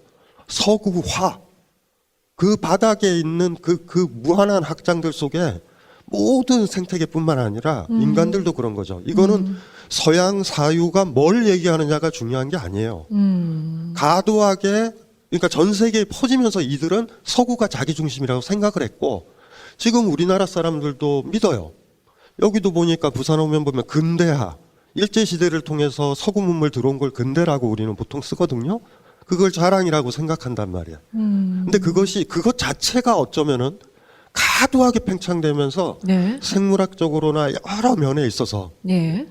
서구화. 그 바닥에 있는 그 무한한 확장들 속에 모든 생태계뿐만 아니라 인간들도 그런 거죠. 이거는 서양 사유가 뭘 얘기하느냐가 중요한 게 아니에요. 과도하게, 그러니까 전 세계에 퍼지면서 이들은 서구가 자기 중심이라고 생각을 했고, 지금 우리나라 사람들도 믿어요. 여기도 보니까 부산 오면 보면 근대화, 일제시대를 통해서 서구 문물 들어온 걸 근대라고 우리는 보통 쓰거든요. 그걸 자랑이라고 생각한단 말이야. 근데 그것 자체가 어쩌면은 과도하게 팽창되면서 네. 생물학적으로나 여러 면에 있어서 네.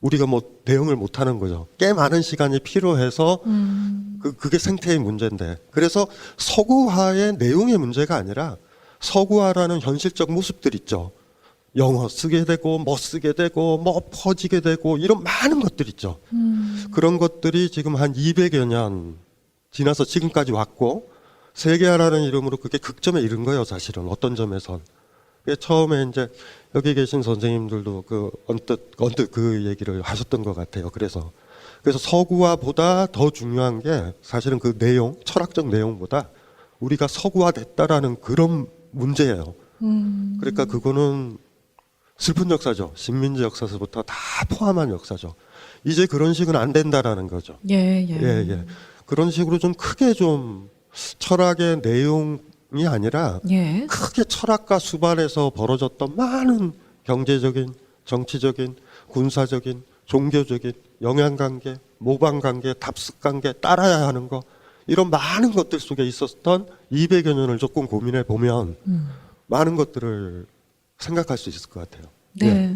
우리가 뭐 대응을 못하는 거죠. 꽤 많은 시간이 필요해서 그게 생태의 문제인데, 그래서 서구화의 내용의 문제가 아니라 서구화라는 현실적 모습들 있죠. 영어 쓰게 되고 뭐 쓰게 되고 뭐 퍼지게 되고 이런 많은 것들 있죠. 그런 것들이 지금 한 200여 년 지나서 지금까지 왔고 세계화라는 이름으로 그게 극점에 이른 거예요. 사실은 어떤 점에선. 처음에 이제 여기 계신 선생님들도 그 언뜻 그 얘기를 하셨던 것 같아요. 그래서 서구화보다 더 중요한 게 사실은 그 내용, 철학적 내용보다 우리가 서구화됐다라는 그런 문제예요. 그러니까 그거는 슬픈 역사죠. 식민지 역사서부터 다 포함한 역사죠. 이제 그런 식은 안 된다라는 거죠. 예. 예. 그런 식으로 좀 크게 좀 철학의 내용이 아니라 예. 크게 철학과 수반에서 벌어졌던 많은 경제적인, 정치적인, 군사적인, 종교적인 영향관계, 모방관계, 답습관계, 따라야 하는 거 이런 많은 것들 속에 있었던 200여 년을 조금 고민해 보면 많은 것들을 생각할 수 있을 것 같아요. 네. 예.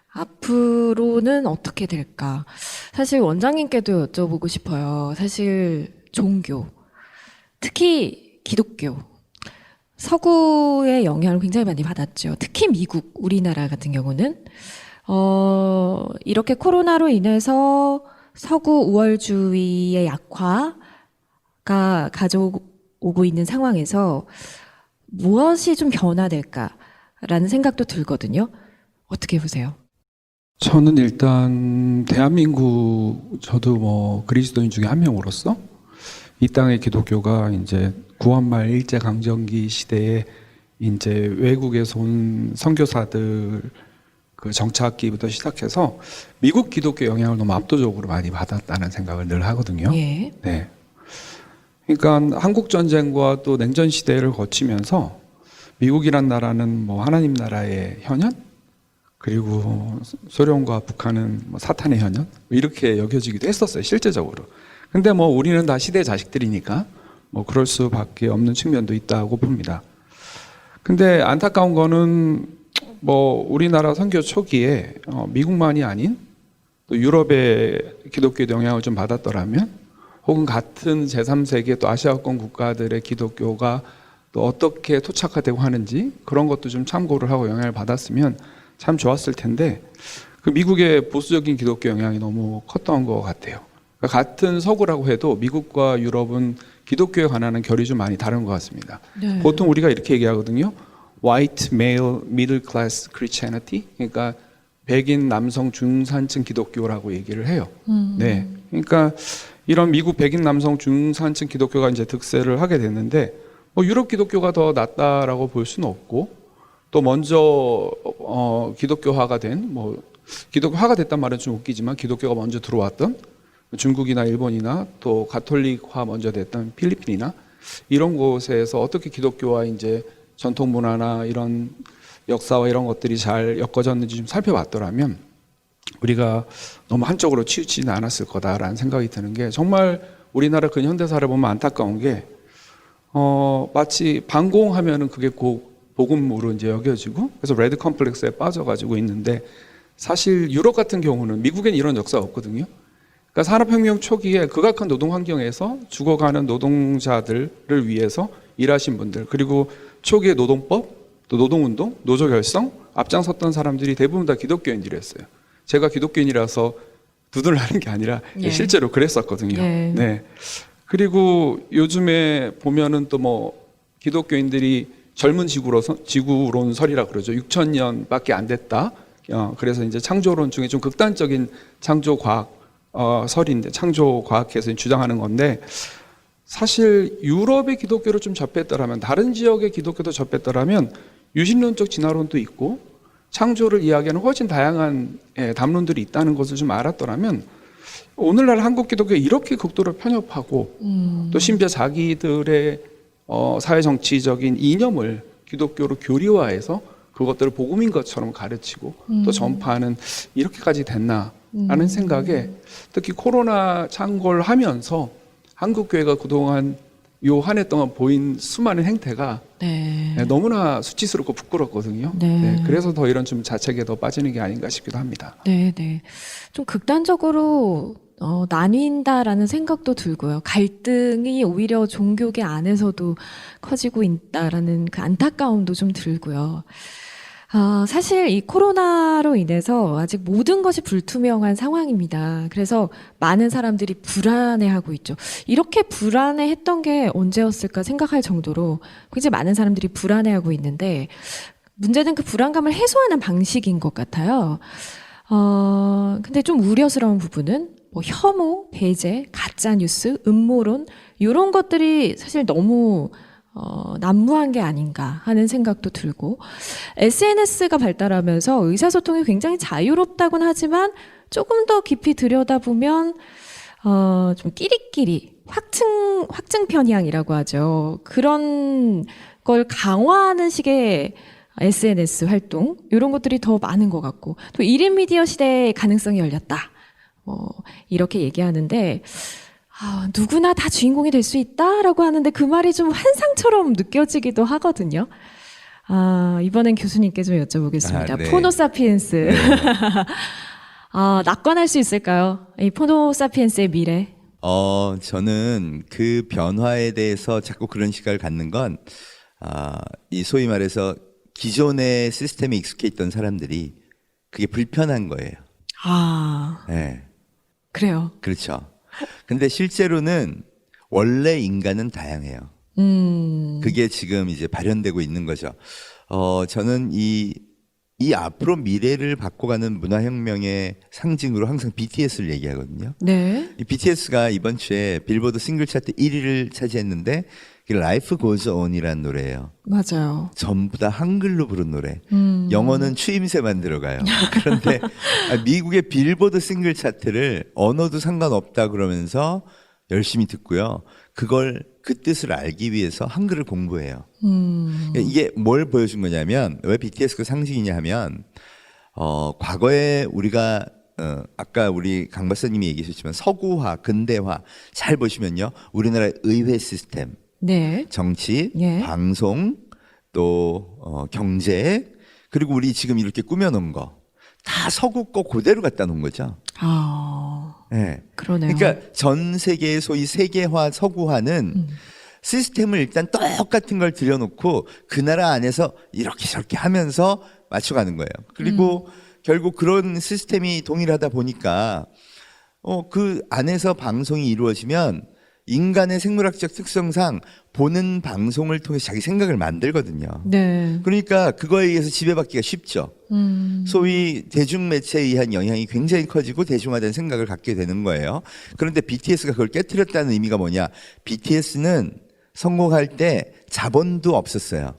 앞으로는 어떻게 될까? 사실 원장님께도 여쭤보고 싶어요. 사실 종교, 특히 기독교, 서구의 영향을 굉장히 많이 받았죠. 특히 미국, 우리나라 같은 경우는 이렇게 코로나로 인해서 서구 우월주의의 약화가 가져오고 있는 상황에서 무엇이 좀 변화될까라는 생각도 들거든요. 어떻게 보세요? 저는 일단 대한민국 저도 뭐 그리스도인 중에 한 명으로서 이 땅의 기독교가 이제 구원말 일제강점기 시대에 이제 외국에서 온 선교사들 그 정착기부터 시작해서 미국 기독교 영향을 너무 압도적으로 많이 받았다는 생각을 늘 하거든요. 예. 네. 그러니까 한국 전쟁과 또 냉전 시대를 거치면서 미국이란 나라는 뭐 하나님 나라의 현현, 그리고 소련과 북한은 뭐 사탄의 현현 이렇게 여겨지기도 했었어요, 실제적으로. 근데 뭐 우리는 다 시대의 자식들이니까 뭐 그럴 수밖에 없는 측면도 있다고 봅니다. 근데 안타까운 거는 뭐 우리나라 선교 초기에 미국만이 아닌 또 유럽의 기독교의 영향을 좀 받았더라면, 혹은 같은 제3세계 또 아시아권 국가들의 기독교가 또 어떻게 토착화되고 하는지 그런 것도 좀 참고를 하고 영향을 받았으면 참 좋았을 텐데, 그 미국의 보수적인 기독교 영향이 너무 컸던 것 같아요. 그러니까 같은 서구라고 해도 미국과 유럽은 기독교에 관한 결이 좀 많이 다른 것 같습니다. 네. 보통 우리가 이렇게 얘기하거든요. White male middle class Christianity, 그러니까 백인 남성 중산층 기독교라고 얘기를 해요. 네, 그러니까 이런 미국 백인 남성 중산층 기독교가 이제 득세를 하게 됐는데, 뭐 유럽 기독교가 더 낫다라고 볼 수는 없고, 또 먼저 기독교화가 된, 뭐 기독교화가 됐단 말은 좀 웃기지만 기독교가 먼저 들어왔던 중국이나 일본이나 또 가톨릭화 먼저 됐던 필리핀이나 이런 곳에서 어떻게 기독교와 이제 전통 문화나 이런 역사와 이런 것들이 잘 엮어졌는지 좀 살펴봤더라면 우리가 너무 한쪽으로 치우치지는 않았을 거다라는 생각이 드는 게, 정말 우리나라 근현대사를 보면 안타까운 게 마치 반공하면은 그게 꼭 복음으로 이제 여겨지고, 그래서 레드 컴플렉스에 빠져가지고 있는데, 사실 유럽 같은 경우는, 미국엔 이런 역사가 없거든요. 그러니까 산업혁명 초기에 극악한 노동 환경에서 죽어가는 노동자들을 위해서 일하신 분들, 그리고 초기의 노동법, 또 노동운동, 노조결성 앞장섰던 사람들이 대부분 다 기독교인들이었어요. 제가 기독교인이라서 두둔을 하는 게 아니라 예. 실제로 그랬었거든요. 예. 네. 그리고 요즘에 보면은 또 뭐 기독교인들이 젊은 지구론설이라 그러죠. 6,000년밖에 안 됐다. 그래서 이제 창조론 중에 좀 극단적인 창조과학 설인데, 창조과학에서 주장하는 건데, 사실 유럽의 기독교를 좀 접했더라면, 다른 지역의 기독교도 접했더라면 유신론적 진화론도 있고 창조를 이야기하는 훨씬 다양한 담론들이 있다는 것을 좀 알았더라면, 오늘날 한국 기독교가 이렇게 극도로 편협하고 또 심지어 자기들의 사회정치적인 이념을 기독교로 교리화해서 그것들을 복음인 것처럼 가르치고 또 전파하는, 이렇게까지 됐나 하는 생각에, 특히 코로나 창궐 하면서 한국 교회가 그동안 요 한 해 동안 보인 수많은 행태가 네. 너무나 수치스럽고 부끄럽거든요. 네. 네, 그래서 더 이런 좀 자책에 더 빠지는 게 아닌가 싶기도 합니다. 네. 좀 극단적으로 나뉜다라는 생각도 들고요. 갈등이 오히려 종교계 안에서도 커지고 있다라는 그 안타까움도 좀 들고요. 사실 이 코로나로 인해서 아직 모든 것이 불투명한 상황입니다. 그래서 많은 사람들이 불안해하고 있죠. 이렇게 불안해했던 게 언제였을까 생각할 정도로 굉장히 많은 사람들이 불안해하고 있는데 문제는 그 불안감을 해소하는 방식인 것 같아요. 근데 좀 우려스러운 부분은 뭐 혐오, 배제, 가짜뉴스, 음모론 이런 것들이 사실 너무 난무한 게 아닌가 하는 생각도 들고 SNS가 발달하면서 의사소통이 굉장히 자유롭다고는 하지만 조금 더 깊이 들여다보면 좀 끼리끼리 확증 편향이라고 하죠. 그런 걸 강화하는 식의 SNS 활동 이런 것들이 더 많은 것 같고 또 1인 미디어 시대의 가능성이 열렸다. 이렇게 얘기하는데 누구나 다 주인공이 될 수 있다라고 하는데 그 말이 좀 환상처럼 느껴지기도 하거든요. 이번엔 교수님께 좀 여쭤보겠습니다. 네. 포노사피엔스. 네. 낙관할 수 있을까요? 이 포노사피엔스의 미래. 저는 그 변화에 대해서 자꾸 그런 시각을 갖는 건, 이 소위 말해서 기존의 시스템에 익숙해 있던 사람들이 그게 불편한 거예요. 네. 그래요. 그렇죠. 근데 실제로는 원래 인간은 다양해요. 그게 지금 이제 발현되고 있는 거죠. 저는 이 앞으로 미래를 바꿔가는 문화혁명의 상징으로 항상 BTS를 얘기하거든요. 네. 이 BTS가 이번 주에 빌보드 싱글 차트 1위를 차지했는데 그게 Life Goes On이라는 노래예요. 맞아요. 전부 다 한글로 부른 노래. 영어는 추임새만 들어가요. 그런데 미국의 빌보드 싱글 차트를 언어도 상관없다 그러면서 열심히 듣고요. 그 뜻을 알기 위해서 한글을 공부해요. 그러니까 이게 뭘 보여준 거냐면 왜 BTS가 상징이냐 하면 과거에 우리가 아까 우리 강 박사님이 얘기하셨지만 서구화, 근대화 잘 보시면요. 우리나라의 의회 시스템, 네. 정치, 예. 방송, 또 경제, 그리고 우리 지금 이렇게 꾸며놓은 거 다 서구 거 그대로 갖다 놓은 거죠. 네. 그러네요. 그러니까 전 세계의 소위 세계화, 서구화는 시스템을 일단 똑같은 걸 들여놓고 그 나라 안에서 이렇게 저렇게 하면서 맞춰가는 거예요. 그리고 결국 그런 시스템이 동일하다 보니까 그 안에서 방송이 이루어지면 인간의 생물학적 특성상 보는 방송을 통해 자기 생각을 만들거든요. 네. 그러니까 그거에 의해서 지배받기가 쉽죠. 소위 대중매체에 의한 영향이 굉장히 커지고 대중화된 생각을 갖게 되는 거예요. 그런데 BTS가 그걸 깨트렸다는 의미가 뭐냐. BTS는 성공할 때 자본도 없었어요.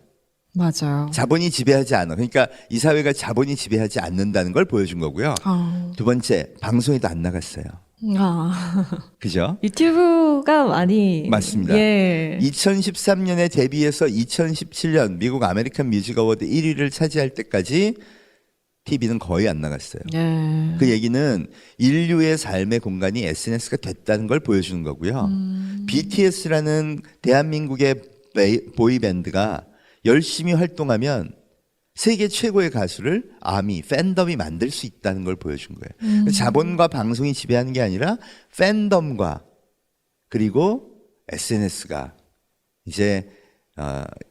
맞아요. 자본이 지배하지 않아. 그러니까 이 사회가 자본이 지배하지 않는다는 걸 보여준 거고요. 두 번째, 방송에도 안 나갔어요. 그죠? 유튜브가 많이 맞습니다. 예. 2013년에 데뷔해서 2017년 미국 아메리칸 뮤직 어워드 1위를 차지할 때까지 TV는 거의 안 나갔어요. 예. 그 얘기는 인류의 삶의 공간이 SNS가 됐다는 걸 보여주는 거고요. BTS라는 대한민국의 보이밴드가 열심히 활동하면 세계 최고의 가수를 팬덤이 만들 수 있다는 걸 보여준 거예요. 자본과 방송이 지배하는 게 아니라 팬덤과 그리고 SNS가 이제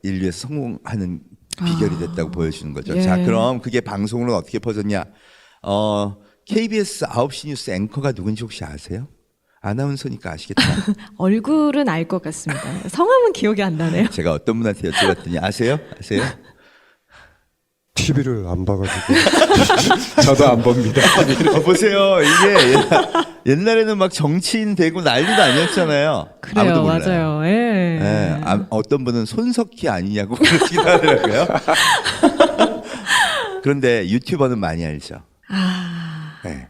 인류에서 성공하는 비결이 됐다고 보여주는 거죠. 예. 자, 그럼 그게 방송으로 어떻게 퍼졌냐? KBS 9시 뉴스 앵커가 누군지 혹시 아세요? 아나운서니까 아시겠다. 얼굴은 알 것 같습니다. 성함은 기억이 안 나네요. 제가 어떤 분한테 여쭤봤더니 아세요? TV를 안 봐가지고 저도 안 봅니다. 보세요. 이게 옛날에는 막 정치인 되고 난리도 아니었잖아요. 그래요, 아무도 몰라요. 맞아요. 예. 네, 어떤 분은 손석희 아니냐고 그러시긴 하더라고요. 그런데 유튜버는 많이 알죠. 네.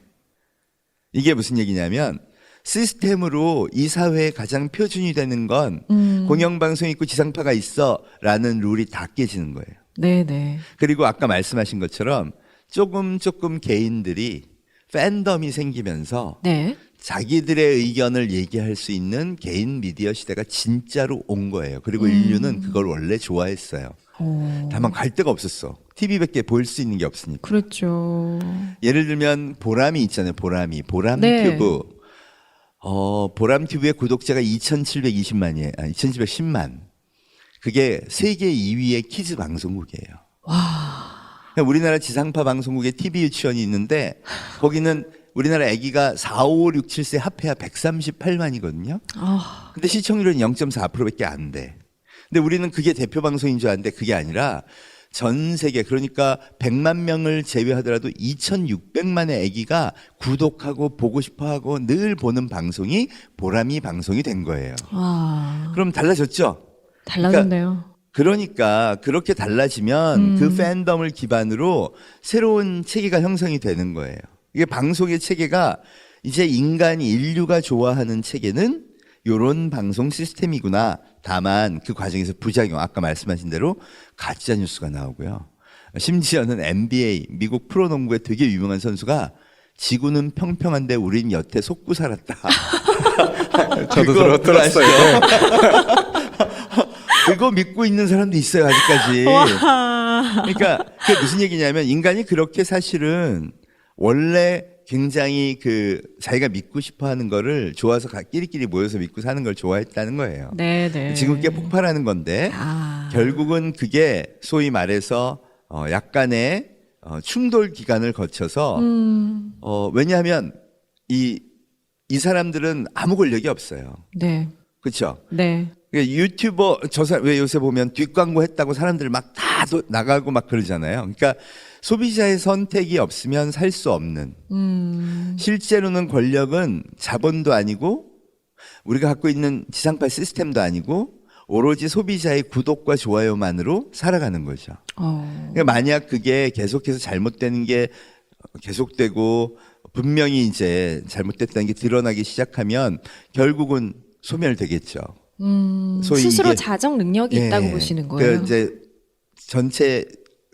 이게 무슨 얘기냐면 시스템으로 이 사회의 가장 표준이 되는 건 공영방송 있고 지상파가 있어라는 룰이 다 깨지는 거예요. 네네. 그리고 아까 말씀하신 것처럼 조금 개인들이 팬덤이 생기면서 네. 자기들의 의견을 얘기할 수 있는 개인 미디어 시대가 진짜로 온 거예요. 그리고 인류는 그걸 원래 좋아했어요. 다만 갈 데가 없었어. TV밖에 보일 수 있는 게 없으니까. 그렇죠. 예를 들면 보람이 있잖아요. 보람 네. 튜브. 보람 TV의 구독자가 2,720만이에요. 2,710만. 그게 세계 2위의 키즈 방송국이에요. 그러니까 우리나라 지상파 방송국에 TV 유치원이 있는데 거기는 우리나라 아기가 4, 5, 6, 7세 합해야 138만이거든요. 근데 시청률은 0.4%밖에 안 돼. 근데 우리는 그게 대표 방송인 줄 아는데 그게 아니라 전 세계, 그러니까 100만 명을 제외하더라도 2,600만의 아기가 구독하고 보고 싶어하고 늘 보는 방송이 보람이 방송이 된 거예요. 그럼 달라졌죠? 달라졌네요. 그러니까 그렇게 달라지면 그 팬덤을 기반으로 새로운 체계가 형성이 되는 거예요. 이게 방송의 체계가 이제 인류가 좋아하는 체계는 요런 방송 시스템이구나. 다만 그 과정에서 부작용, 아까 말씀하신 대로 가짜 뉴스가 나오고요. 심지어는 NBA, 미국 프로농구에 되게 유명한 선수가 지구는 평평한데 우린 여태 속고 살았다. 저도 들었어요. 그거 믿고 있는 사람도 있어요, 아직까지. 그러니까 그게 무슨 얘기냐면 인간이 그렇게 사실은 원래 굉장히 자기가 믿고 싶어 하는 거를 좋아서 끼리끼리 모여서 믿고 사는 걸 좋아했다는 거예요. 네네. 지금 그게 폭발하는 건데 결국은 그게 소위 말해서 약간의 충돌 기간을 거쳐서 왜냐하면 이 사람들은 아무 권력이 없어요. 네. 그렇죠? 네. 유튜버 왜 요새 보면 뒷광고 했다고 사람들 막 다 나가고 막 그러잖아요. 그러니까 소비자의 선택이 없으면 살 수 없는. 실제로는 권력은 자본도 아니고 우리가 갖고 있는 지상파 시스템도 아니고 오로지 소비자의 구독과 좋아요만으로 살아가는 거죠. 그러니까 만약 그게 계속해서 잘못되는 게 계속되고 분명히 이제 잘못됐다는 게 드러나기 시작하면 결국은 소멸되겠죠. 소위 스스로 이게, 자정 능력이 예, 있다고 보시는 거예요. 이제 전체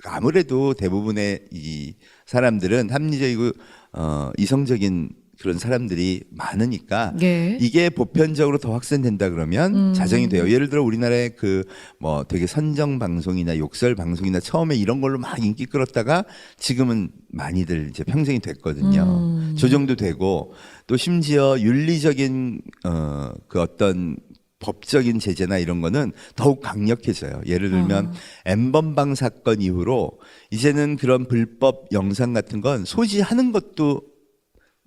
아무래도 대부분의 이 사람들은 합리적이고 이성적인 그런 사람들이 많으니까 예. 이게 보편적으로 더 확산된다 그러면 자정이 돼요. 예를 들어 우리나라의 되게 선정 방송이나 욕설 방송이나 처음에 이런 걸로 막 인기 끌었다가 지금은 많이들 이제 평생이 됐거든요. 조정도 되고 또 심지어 윤리적인 어떤 법적인 제재나 이런 거는 더욱 강력해져요. 예를 들면 엠번방 사건 이후로 이제는 그런 불법 영상 같은 건 소지하는 것도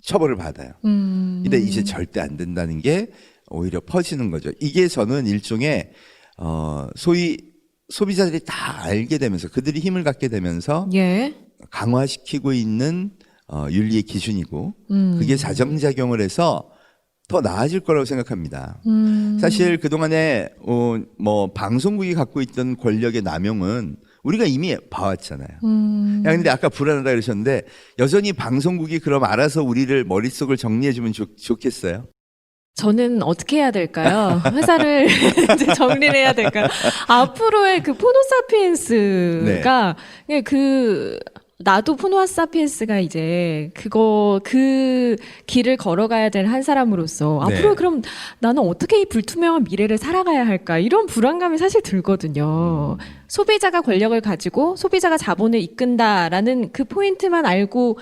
처벌을 받아요. 근데 이제 절대 안 된다는 게 오히려 퍼지는 거죠. 이게 저는 일종의 소위 소비자들이 다 알게 되면서 그들이 힘을 갖게 되면서 예. 강화시키고 있는 윤리의 기준이고 그게 자정작용을 해서 더 나아질 거라고 생각합니다. 사실 그동안에 방송국이 갖고 있던 권력의 남용은 우리가 이미 봐왔잖아요. 근데 아까 불안하다 그러셨는데 여전히 방송국이 그럼 알아서 우리를 머릿속을 정리해주면 좋겠어요? 저는 어떻게 해야 될까요? 회사를 이제 정리를 해야 될까요? 앞으로의 그 포노사피엔스가 나도 포노사피엔스가 이제 그 길을 걸어가야 될 한 사람으로서 앞으로 그럼 나는 어떻게 이 불투명한 미래를 살아가야 할까? 이런 불안감이 사실 들거든요. 소비자가 권력을 가지고 소비자가 자본을 이끈다라는 그 포인트만 알고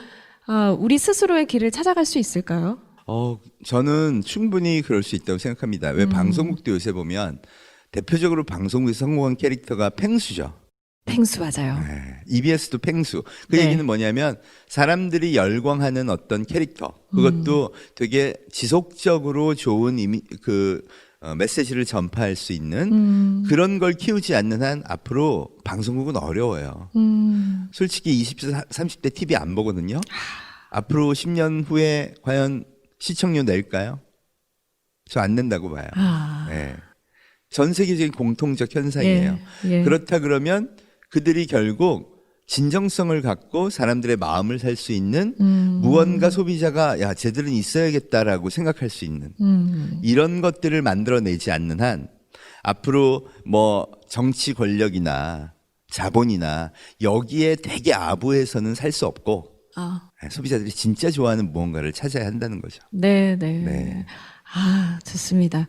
우리 스스로의 길을 찾아갈 수 있을까요? 저는 충분히 그럴 수 있다고 생각합니다. 왜 방송국도 요새 보면 대표적으로 방송국에서 성공한 캐릭터가 펭수죠. 펭수 맞아요. EBS도 펭수. 그 얘기는 뭐냐면 사람들이 열광하는 어떤 캐릭터 그것도 되게 지속적으로 좋은 메시지를 전파할 수 있는 그런 걸 키우지 않는 한 앞으로 방송국은 어려워요. 솔직히 20대, 30대 TV 안 보거든요. 앞으로 10년 후에 과연 시청률 낼까요? 저 안 낸다고 봐요. 전 세계적인 공통적 현상이에요. 그렇다 그러면 그들이 결국 진정성을 갖고 사람들의 마음을 살 수 있는 무언가 소비자가 쟤들은 있어야겠다라고 생각할 수 있는 이런 것들을 만들어내지 않는 한 앞으로 정치 권력이나 자본이나 여기에 되게 아부해서는 살 수 없고 소비자들이 진짜 좋아하는 무언가를 찾아야 한다는 거죠. 네. 좋습니다.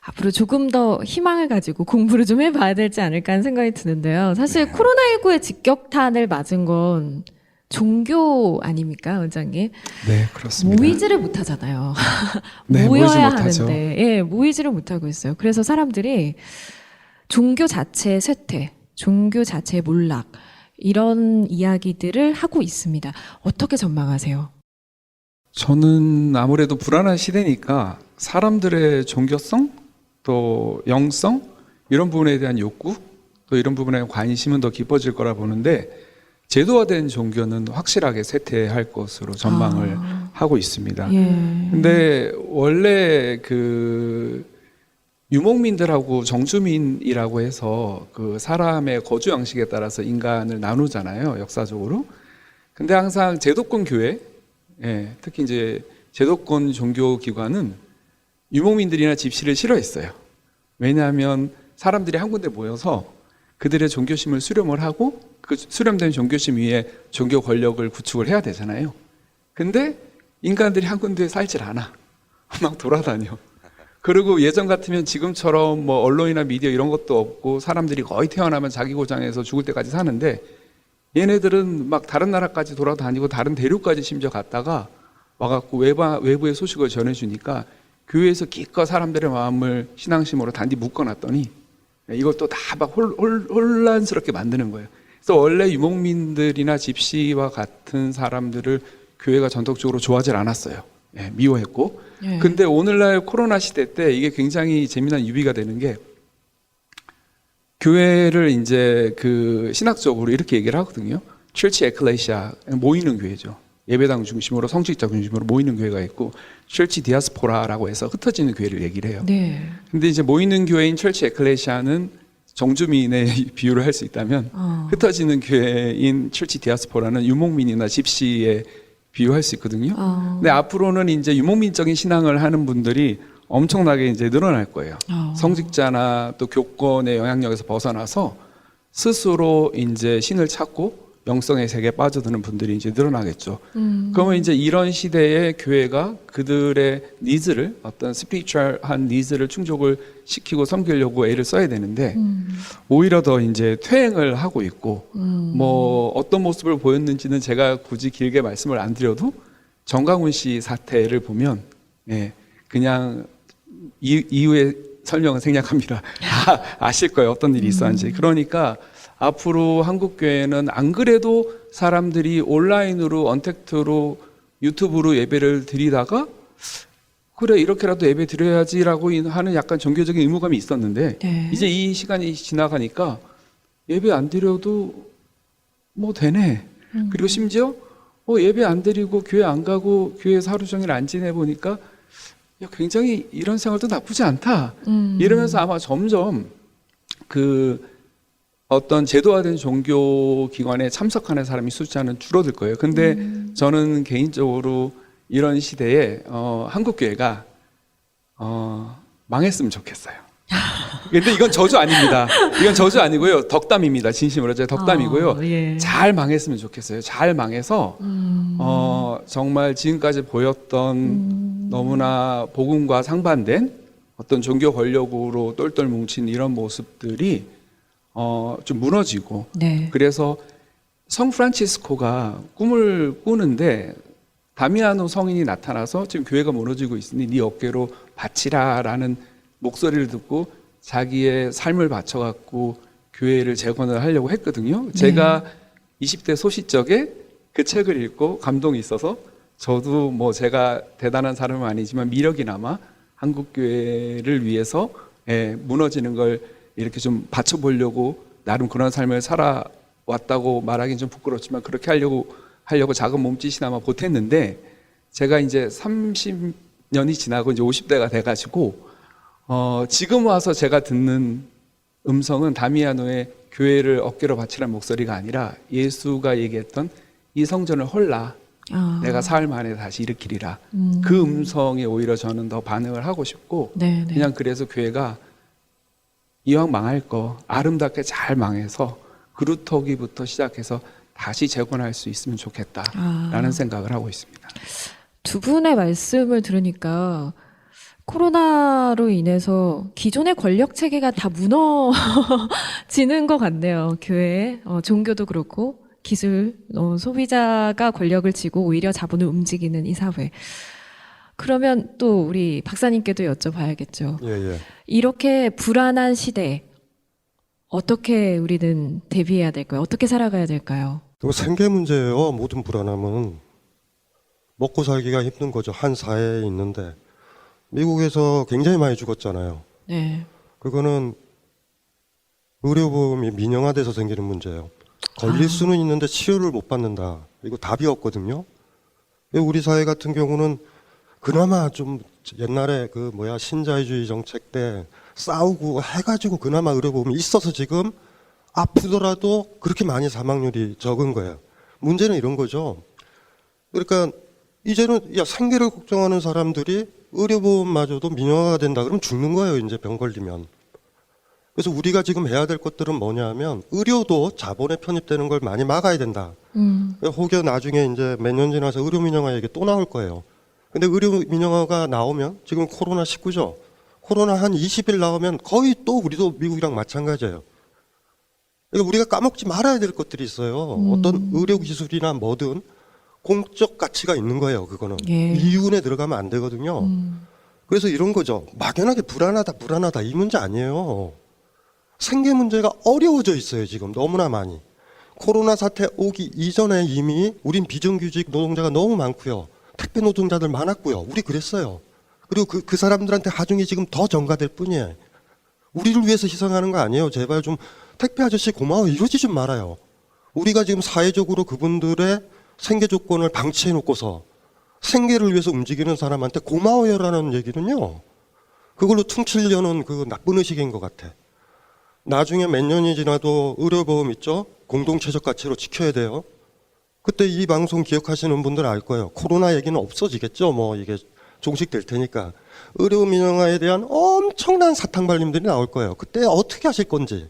앞으로 조금 더 희망을 가지고 공부를 좀 해봐야 되지 않을까 하는 생각이 드는데요. 사실 코로나19의 직격탄을 맞은 건 종교 아닙니까, 원장님? 네, 그렇습니다. 모이지를 못하잖아요. 네, 모이지 모여야 못하죠. 하는데, 예, 모이지를 못하고 있어요. 그래서 사람들이 종교 자체의 쇠퇴, 종교 자체의 몰락, 이런 이야기들을 하고 있습니다. 어떻게 전망하세요? 저는 아무래도 불안한 시대니까 사람들의 종교성, 또 영성, 이런 부분에 대한 욕구, 또 이런 부분에 대한 관심은 더 깊어질 거라 보는데, 제도화된 종교는 확실하게 쇠퇴할 것으로 전망을 하고 있습니다. 예. 근데 원래 그 유목민들하고 정주민이라고 해서 그 사람의 거주 양식에 따라서 인간을 나누잖아요, 역사적으로. 근데 항상 제도권 교회, 예, 특히 이제 제도권 종교 기관은 유목민들이나 집시를 싫어했어요. 왜냐하면 사람들이 한 군데 모여서 그들의 종교심을 수렴을 하고 그 수렴된 종교심 위에 종교 권력을 구축을 해야 되잖아요. 근데 인간들이 한 군데에 살질 않아. 막 돌아다녀. 그리고 예전 같으면 지금처럼 뭐 언론이나 미디어 이런 것도 없고 사람들이 거의 태어나면 자기 고장에서 죽을 때까지 사는데, 얘네들은 막 다른 나라까지 돌아다니고 다른 대륙까지 심지어 갔다가 와갖고 외부의 소식을 전해주니까 교회에서 기껏 사람들의 마음을 신앙심으로 단디 묶어놨더니 이것도 다 막 혼란스럽게 만드는 거예요. 그래서 원래 유목민들이나 집시와 같은 사람들을 교회가 전통적으로 좋아하지 않았어요. 예, 미워했고. 예. 근데 오늘날 코로나 시대 때 이게 굉장히 재미난 유비가 되는 게, 교회를 이제 그 신학적으로 이렇게 얘기를 하거든요. Church Ecclesia, 모이는 교회죠. 예배당 중심으로 성직자 중심으로 모이는 교회가 있고, Church Diaspora라고 해서 흩어지는 교회를 얘기를 해요. 네. 근데 이제 모이는 교회인 Church Ecclesia는 정주민의 비유를 할 수 있다면, 흩어지는 교회인 Church Diaspora는 유목민이나 집시의 비유할 수 있거든요. 근데 앞으로는 이제 유목민적인 신앙을 하는 분들이 엄청나게 이제 늘어날 거예요. 성직자나 또 교권의 영향력에서 벗어나서 스스로 이제 신을 찾고 영성의 세계에 빠져드는 분들이 이제 늘어나겠죠. 그러면 이제 이런 시대에 교회가 그들의 니즈를, 어떤 스피리추얼한 니즈를 충족을 시키고 섬기려고 애를 써야 되는데, 오히려 더 이제 퇴행을 하고 있고, 뭐 어떤 모습을 보였는지는 제가 굳이 길게 말씀을 안 드려도 정강훈 씨 사태를 보면, 예, 그냥 이후의 설명은 생략합니다. 아실 거예요, 어떤 일이 있었는지. 그러니까 앞으로 한국 교회는 안 그래도 사람들이 온라인으로, 언택트로, 유튜브로 예배를 드리다가 그래 이렇게라도 예배 드려야지라고 하는 약간 종교적인 의무감이 있었는데, 네. 이제 이 시간이 지나가니까 예배 안 드려도 뭐 되네. 그리고 심지어 예배 안 드리고 교회 안 가고 교회에서 하루 종일 안 지내보니까 야, 굉장히 이런 생활도 나쁘지 않다. 이러면서 아마 점점 그 어떤 제도화된 종교 기관에 참석하는 사람이 숫자는 줄어들 거예요. 근데 저는 개인적으로 이런 시대에 한국 교회가 망했으면 좋겠어요. 근데 이건 저주 아닙니다. 이건 저주 아니고요. 덕담입니다. 진심으로 제 덕담이고요. 예. 잘 망했으면 좋겠어요. 잘 망해서 정말 지금까지 보였던 너무나 복음과 상반된 어떤 종교 권력으로 똘똘 뭉친 이런 모습들이 좀 무너지고, 네. 그래서 성 프란치스코가 꿈을 꾸는데 다미아노 성인이 나타나서 지금 교회가 무너지고 있으니 네 어깨로 바치라라는 목소리를 듣고 자기의 삶을 바쳐갖고 교회를 재건을 하려고 했거든요. 제가 20대 소시적에 그 책을 읽고 감동이 있어서 저도 뭐 제가 대단한 사람은 아니지만 미력이나마 한국 교회를 위해서 무너지는 걸 이렇게 좀 바쳐보려고 나름 그런 삶을 살아왔다고 말하기는 좀 부끄럽지만 그렇게 하려고 작은 몸짓이나마 보탰는데, 제가 이제 30년이 지나고 이제 50대가 돼가지고 지금 와서 제가 듣는 음성은 다미아노의 교회를 어깨로 바치라는 목소리가 아니라 예수가 얘기했던 이 성전을 헐라 내가 사흘 만에 다시 일으키리라. 그 음성에 오히려 저는 더 반응을 하고 싶고, 네, 네. 그냥 그래서 교회가 이왕 망할 거 아름답게 잘 망해서 그루터기부터 시작해서 다시 재건할 수 있으면 좋겠다라는 생각을 하고 있습니다. 두 분의 말씀을 들으니까 코로나로 인해서 기존의 권력 체계가 다 무너지는 것 같네요. 교회, 종교도 그렇고 기술, 소비자가 권력을 쥐고 오히려 자본을 움직이는 이 사회. 그러면 또 우리 박사님께도 여쭤봐야겠죠. 예, 예. 이렇게 불안한 시대 어떻게 우리는 대비해야 될까요? 어떻게 살아가야 될까요? 그거 생계 문제예요. 모든 불안함은 먹고 살기가 힘든 거죠. 한 사회에 있는데 미국에서 굉장히 많이 죽었잖아요. 네. 그거는 의료보험이 민영화돼서 생기는 문제예요. 걸릴 수는 있는데 치료를 못 받는다. 이거 답이 없거든요. 우리 사회 같은 경우는 그나마 좀 옛날에 신자유주의 정책 때 싸우고 해가지고 그나마 의료보험이 있어서 지금 아프더라도 그렇게 많이 사망률이 적은 거예요. 문제는 이런 거죠. 그러니까 이제는 생계를 걱정하는 사람들이 의료보험마저도 민영화가 된다 그러면 죽는 거예요. 이제 병 걸리면. 그래서 우리가 지금 해야 될 것들은 뭐냐 하면 의료도 자본에 편입되는 걸 많이 막아야 된다. 혹여 나중에 이제 몇 년 지나서 의료 민영화 얘기 또 나올 거예요. 근데 의료 민영화가 나오면 지금 코로나19죠. 코로나 한 20일 나오면 거의 또 우리도 미국이랑 마찬가지예요. 그러니까 우리가 까먹지 말아야 될 것들이 있어요. 어떤 의료 기술이나 뭐든 공적 가치가 있는 거예요. 그거는 예. 이윤에 들어가면 안 되거든요. 그래서 이런 거죠. 막연하게 불안하다 이 문제 아니에요. 생계 문제가 어려워져 있어요. 지금 너무나 많이. 코로나 사태 오기 이전에 이미 우린 비정규직 노동자가 너무 많고요. 택배 노동자들 많았고요. 우리 그랬어요. 그리고 그 사람들한테 하중이 지금 더 전가될 뿐이에요. 우리를 위해서 희생하는 거 아니에요. 제발 좀 택배 아저씨 고마워 이러지 좀 말아요. 우리가 지금 사회적으로 그분들의 생계 조건을 방치해 놓고서 생계를 위해서 움직이는 사람한테 고마워요라는 얘기는요. 그걸로 퉁치려는 그 나쁜 의식인 것 같아. 나중에 몇 년이 지나도 의료보험 있죠? 공동체적 가치로 지켜야 돼요. 그때 이 방송 기억하시는 분들 알 거예요. 코로나 얘기는 없어지겠죠. 뭐 이게 종식될 테니까. 의료 민영화에 대한 엄청난 사탕발림들이 나올 거예요. 그때 어떻게 하실 건지.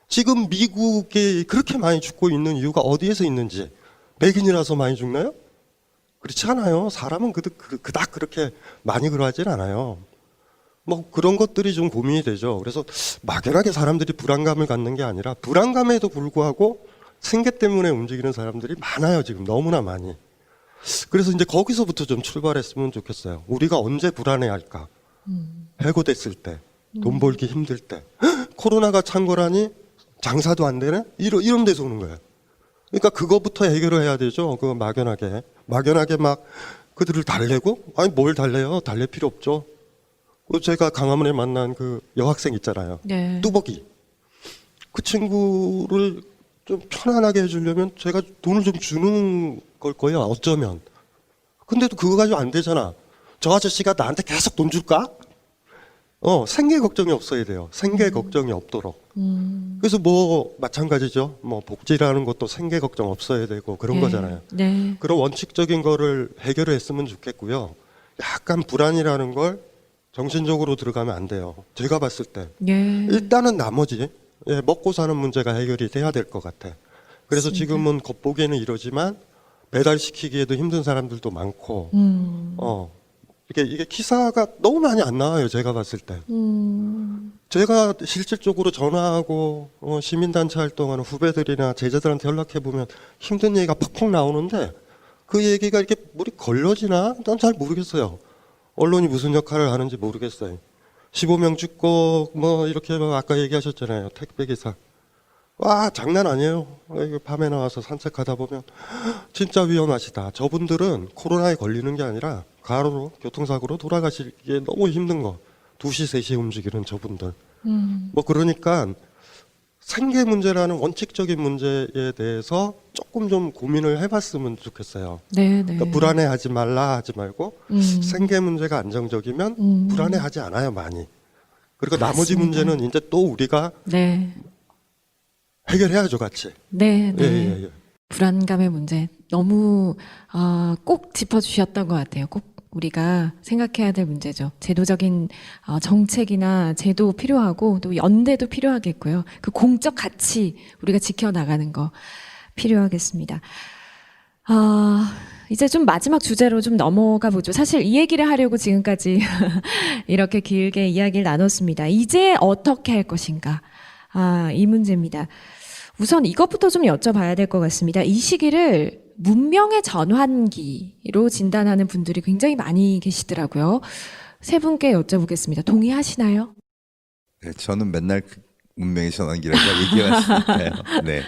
지금 미국이 그렇게 많이 죽고 있는 이유가 어디에서 있는지. 백인이라서 많이 죽나요? 그렇지 않아요. 사람은 그닥 그렇게 많이 그러하진 않아요. 뭐 그런 것들이 좀 고민이 되죠. 그래서 막연하게 사람들이 불안감을 갖는 게 아니라 불안감에도 불구하고 생계 때문에 움직이는 사람들이 많아요. 지금 너무나 많이. 그래서 이제 거기서부터 좀 출발했으면 좋겠어요. 우리가 언제 불안해할까? 해고됐을 때, 돈 벌기 힘들 때, 코로나가 찬 거라니 장사도 안 되네? 이런 데서 오는 거예요. 그러니까 그거부터 해결을 해야 되죠. 그거 막연하게 막 그들을 달래고, 아니 뭘 달래요? 달랠 필요 없죠. 제가 강화문에 만난 그 여학생 있잖아요. 네. 뚜벅이. 그 친구를 좀 편안하게 해주려면 제가 돈을 좀 주는 걸 거예요. 어쩌면. 근데도 그거 가지고 안 되잖아. 저 아저씨가 나한테 계속 돈 줄까? 생계 걱정이 없어야 돼요. 생계 걱정이 없도록. 그래서 뭐 마찬가지죠. 뭐 복지라는 것도 생계 걱정 없어야 되고 그런 네. 거잖아요. 네. 그런 원칙적인 거를 해결을 했으면 좋겠고요. 약간 불안이라는 걸 정신적으로 들어가면 안 돼요. 제가 봤을 때. 예. 일단은 나머지 먹고 사는 문제가 해결이 돼야 될 것 같아. 그래서 지금은 겉보기에는 이러지만 배달시키기에도 힘든 사람들도 많고 이게 기사가 너무 많이 안 나와요. 제가 봤을 때. 제가 실질적으로 전화하고 시민단체 활동하는 후배들이나 제자들한테 연락해보면 힘든 얘기가 팍팍 나오는데 그 얘기가 이렇게 머리 걸러지나? 난 잘 모르겠어요. 언론이 무슨 역할을 하는지 모르겠어요. 15명 죽고 뭐 이렇게 아까 얘기하셨잖아요. 택배기사. 와 장난 아니에요. 밤에 나와서 산책하다 보면 진짜 위험하시다. 저분들은 코로나에 걸리는 게 아니라 가로로 교통사고로 돌아가시기에 너무 힘든 거. 2시 3시에 움직이는 저분들. 뭐 그러니까 생계 문제라는 원칙적인 문제에 대해서 조금 좀 고민을 해봤으면 좋겠어요. 네, 네. 그러니까 불안해하지 말라 하지 말고 생계 문제가 안정적이면 불안해하지 않아요 많이. 그리고 나머지 맞습니다. 문제는 이제 또 우리가 네. 해결해야죠 같이. 네, 네. 예. 불안감의 문제 너무 꼭 짚어주셨던 것 같아요. 꼭 우리가 생각해야 될 문제죠. 제도적인 정책이나 제도 필요하고 또 연대도 필요하겠고요. 그 공적 가치 우리가 지켜나가는 거 필요하겠습니다. 이제 좀 마지막 주제로 좀 넘어가 보죠. 사실 이 얘기를 하려고 지금까지 이렇게 길게 이야기를 나눴습니다. 이제 어떻게 할 것인가? 이 문제입니다. 우선 이것부터 좀 여쭤봐야 될 것 같습니다. 이 시기를 문명의 전환기로 진단하는 분들이 굉장히 많이 계시더라고요. 세 분께 여쭤보겠습니다. 동의하시나요? 네, 저는 맨날 그 문명의 전환기라고 얘기해왔으니까요. 네.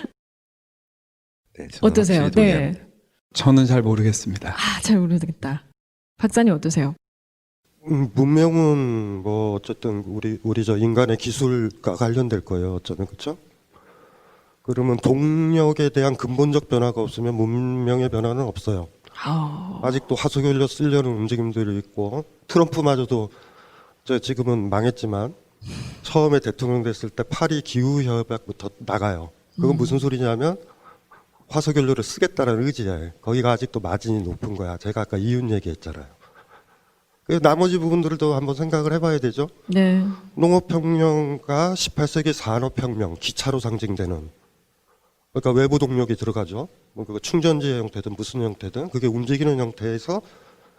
네, 저는 어떠세요? 확실히 동의합니다. 네. 저는 잘 모르겠습니다. 아, 잘 모르겠다. 박사님 어떠세요? 문명은 뭐 어쨌든 우리 저 인간의 기술과 관련될 거예요. 어쩌면 그렇죠? 그러면 동력에 대한 근본적 변화가 없으면 문명의 변화는 없어요. 아직도 화석연료 쓰려는 움직임들이 있고 트럼프마저도 지금은 망했지만 처음에 대통령 됐을 때 파리 기후협약부터 나가요. 그건 무슨 소리냐면 화석연료를 쓰겠다는 의지예요. 거기가 아직도 마진이 높은 거야. 제가 아까 이윤 얘기했잖아요. 그 나머지 부분들도 한번 생각을 해봐야 되죠. 네. 농업혁명과 18세기 산업혁명, 기차로 상징되는 그러니까 외부 동력이 들어가죠. 뭐 그거 충전지의 형태든 무슨 형태든 그게 움직이는 형태에서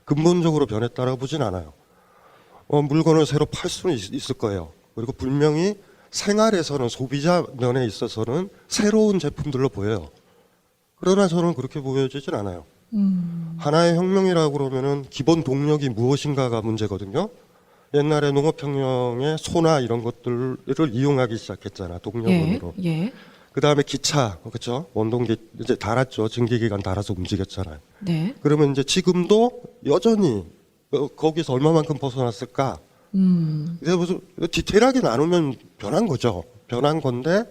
근본적으로 변했다라고 보진 않아요. 물건을 새로 팔 수는 있을 거예요. 그리고 분명히 생활에서는 소비자 면에 있어서는 새로운 제품들로 보여요. 그러나 저는 그렇게 보여지진 않아요. 하나의 혁명이라고 그러면은 기본 동력이 무엇인가가 문제거든요. 옛날에 농업혁명의 소나 이런 것들을 이용하기 시작했잖아, 동력원으로. 예. 그 다음에 기차, 그렇죠? 원동기 이제 달았죠. 증기기관 달아서 움직였잖아요. 네. 그러면 이제 지금도 여전히 거기서 얼마만큼 벗어났을까? 이제 무슨 디테일하게 나누면 변한 거죠. 변한 건데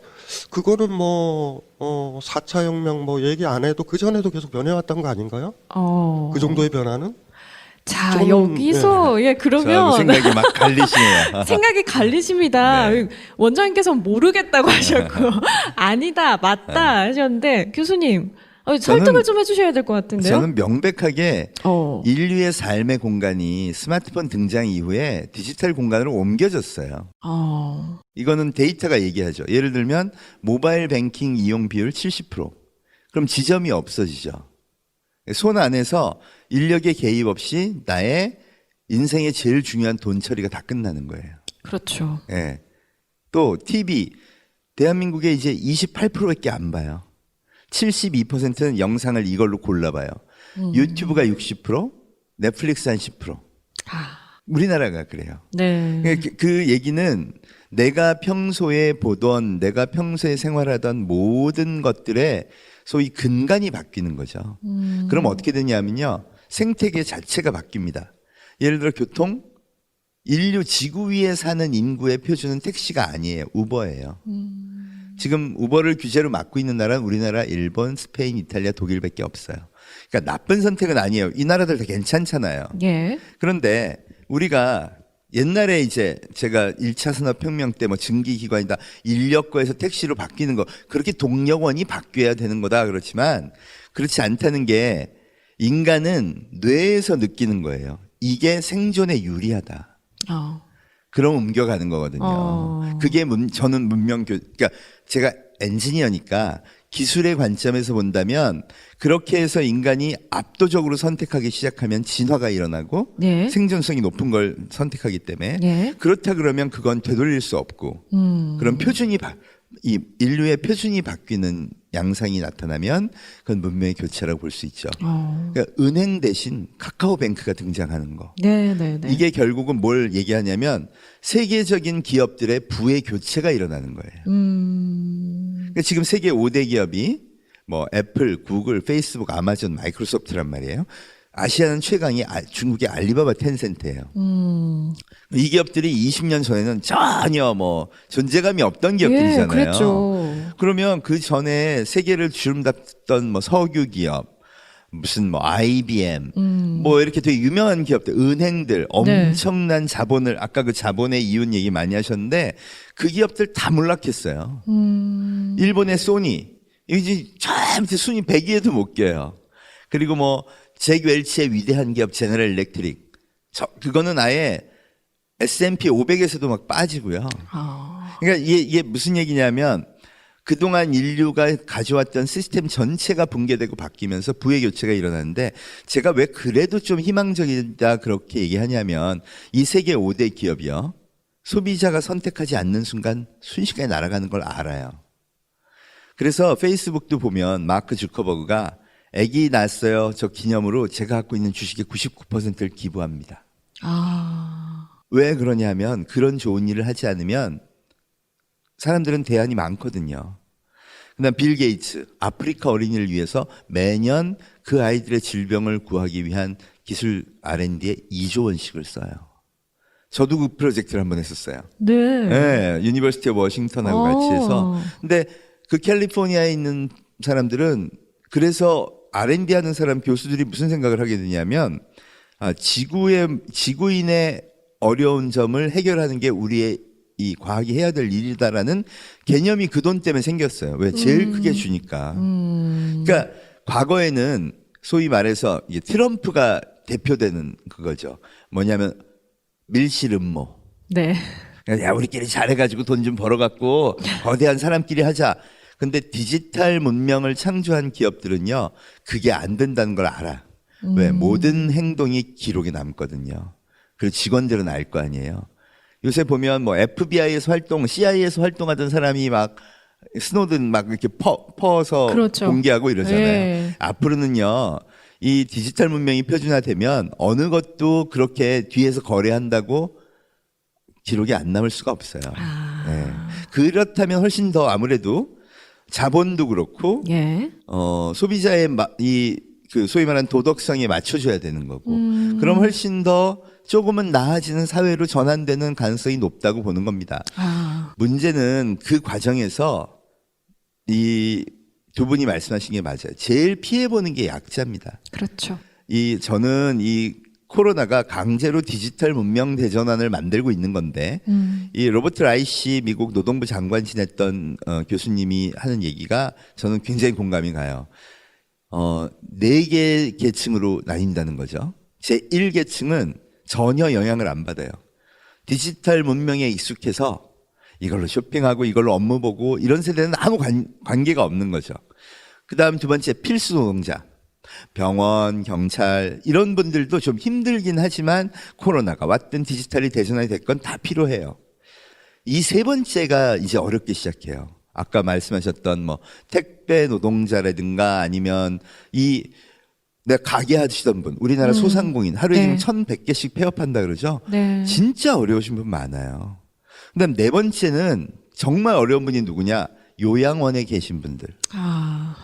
그거는 뭐 4차 혁명 뭐 얘기 안 해도 그 전에도 계속 변해왔던 거 아닌가요? 그 정도의 변화는? 자, 저는, 여기서 예 저하고 그러면 생각이 막 갈리시네요. 생각이 갈리십니다. 네. 원장님께서는 모르겠다고 하셨고 아니다, 맞다 하셨는데 교수님 설득을 좀 해주셔야 될 것 같은데요. 저는 명백하게 어. 인류의 삶의 공간이 스마트폰 등장 이후에 디지털 공간으로 옮겨졌어요. 이거는 데이터가 얘기하죠. 예를 들면 모바일 뱅킹 이용 비율 70%. 그럼 지점이 없어지죠. 손 안에서 인력의 개입 없이 나의 인생의 제일 중요한 돈 처리가 다 끝나는 거예요. 그렇죠. 예. 또 TV 대한민국에 이제 28%밖에 안 봐요. 72%는 영상을 이걸로 골라봐요. 유튜브가 60%, 넷플릭스 한 10%. 우리나라가 그래요. 네. 그 얘기는 내가 평소에 보던, 내가 평소에 생활하던 모든 것들의 소위 근간이 바뀌는 거죠. 그럼 어떻게 되냐면요. 생태계 자체가 바뀝니다. 예를 들어 교통, 인류 지구 위에 사는 인구의 표준은 택시가 아니에요. 우버예요. 지금 우버를 규제로 막고 있는 나라는 우리나라, 일본, 스페인, 이탈리아, 독일밖에 없어요. 그러니까 나쁜 선택은 아니에요. 이 나라들 다 괜찮잖아요. 예. 그런데 우리가 옛날에 이제 제가 1차 산업혁명 때 뭐 증기기관이다 인력거에서 택시로 바뀌는 거 그렇게 동력원이 바뀌어야 되는 거다 그렇지만 그렇지 않다는 게 인간은 뇌에서 느끼는 거예요. 이게 생존에 유리하다. 그럼 옮겨가는 거거든요. 그게 저는 그러니까 제가 엔지니어니까 기술의 관점에서 본다면 그렇게 해서 인간이 압도적으로 선택하기 시작하면 진화가 일어나고 네. 생존성이 높은 걸 선택하기 때문에 네. 그렇다 그러면 그건 되돌릴 수 없고 그런 표준이 이 인류의 표준이 바뀌는 양상이 나타나면 그건 문명의 교체라고 볼 수 있죠. 그러니까 은행 대신 카카오뱅크가 등장하는 거. 네. 이게 결국은 뭘 얘기하냐면 세계적인 기업들의 부의 교체가 일어나는 거예요. 그러니까 지금 세계 5대 기업이 뭐 애플, 구글, 페이스북, 아마존, 마이크로소프트란 말이에요. 아시아는 최강이 중국의 알리바바, 텐센트예요. 이 기업들이 20년 전에는 전혀 뭐 존재감이 없던 기업들이잖아요. 예, 그랬죠. 그러면 그 전에 세계를 주름잡던 뭐 석유 기업, 무슨 뭐 IBM, 뭐 이렇게 되게 유명한 기업들, 은행들, 엄청난 자본을 아까 그 자본의 이윤 얘기 많이 하셨는데 그 기업들 다 몰락했어요. 일본의 소니, 이제 저 밑에 순위 100위에도 못 껴요. 그리고 뭐 잭 웰치의 위대한 기업 제너럴 일렉트릭, 그거는 아예 S&P 500에서도 막 빠지고요. 그러니까 이게 무슨 얘기냐면 그동안 인류가 가져왔던 시스템 전체가 붕괴되고 바뀌면서 부의 교체가 일어나는데 제가 왜 그래도 좀 희망적이다 그렇게 얘기하냐면 이 세계 5대 기업이요. 소비자가 선택하지 않는 순간 순식간에 날아가는 걸 알아요. 그래서 페이스북도 보면 마크 주커버그가 아기 낳았어요. 저 기념으로 제가 갖고 있는 주식의 99%를 기부합니다. 아, 왜 그러냐면 그런 좋은 일을 하지 않으면 사람들은 대안이 많거든요. 그다음 빌 게이츠, 아프리카 어린이를 위해서 매년 그 아이들의 질병을 구하기 위한 기술 R&D에 2조 원씩을 써요. 저도 그 프로젝트를 한번 했었어요. 네. 네, 유니버시티 오브 워싱턴하고 같이 해서. 근데 그 캘리포니아에 있는 사람들은 그래서 R&D 하는 사람 교수들이 무슨 생각을 하게 되냐면 지구인의 어려운 점을 해결하는 게 우리의 이 과학이 해야 될 일이다라는 개념이 그 돈 때문에 생겼어요. 왜? 제일 크게 주니까. 그러니까 과거에는 소위 말해서 이게 트럼프가 대표되는 그거죠. 뭐냐면 밀실 음모. 네. 야, 우리끼리 잘해가지고 돈 좀 벌어갖고 거대한 사람끼리 하자. 근데 디지털 문명을 창조한 기업들은요, 그게 안 된다는 걸 알아. 왜? 모든 행동이 기록에 남거든요. 그리고 직원들은 알 거 아니에요. 요새 보면 뭐 FBI에서 CIA에서 활동하던 사람이 막 스노든 막 이렇게 퍼서 그렇죠. 공개하고 이러잖아요. 네. 앞으로는요, 이 디지털 문명이 표준화되면 어느 것도 그렇게 뒤에서 거래한다고 기록이 안 남을 수가 없어요. 아. 네. 그렇다면 훨씬 더 아무래도 자본도 그렇고 예. 소비자의 그 소위 말하는 도덕성에 맞춰줘야 되는 거고 그럼 훨씬 더 조금은 나아지는 사회로 전환되는 가능성이 높다고 보는 겁니다. 아. 문제는 그 과정에서 이 두 분이 말씀하신 게 맞아요. 제일 피해보는 게 약자입니다. 그렇죠. 저는 이 코로나가 강제로 디지털 문명 대전환을 만들고 있는 건데 이 로버트 라이시 미국 노동부 장관 지냈던 교수님이 하는 얘기가 저는 굉장히 공감이 가요. 4개 계층으로 나뉜다는 거죠. 제1계층은 전혀 영향을 안 받아요. 디지털 문명에 익숙해서 이걸로 쇼핑하고 이걸로 업무 보고 이런 세대는 아무 관계가 없는 거죠. 그 다음 두 번째 필수 노동자. 병원, 경찰 이런 분들도 좀 힘들긴 하지만 코로나가 왔든 디지털이 대전환이 됐건 다 필요해요. 이 세 번째가 이제 어렵기 시작해요. 아까 말씀하셨던 뭐 택배 노동자라든가 아니면 내가 가게 하시던 분, 우리나라 소상공인 하루에 네. 지금 1,100개씩 폐업한다 그러죠. 네. 진짜 어려우신 분 많아요. 그다음 네 번째는 정말 어려운 분이 누구냐? 요양원에 계신 분들. 아.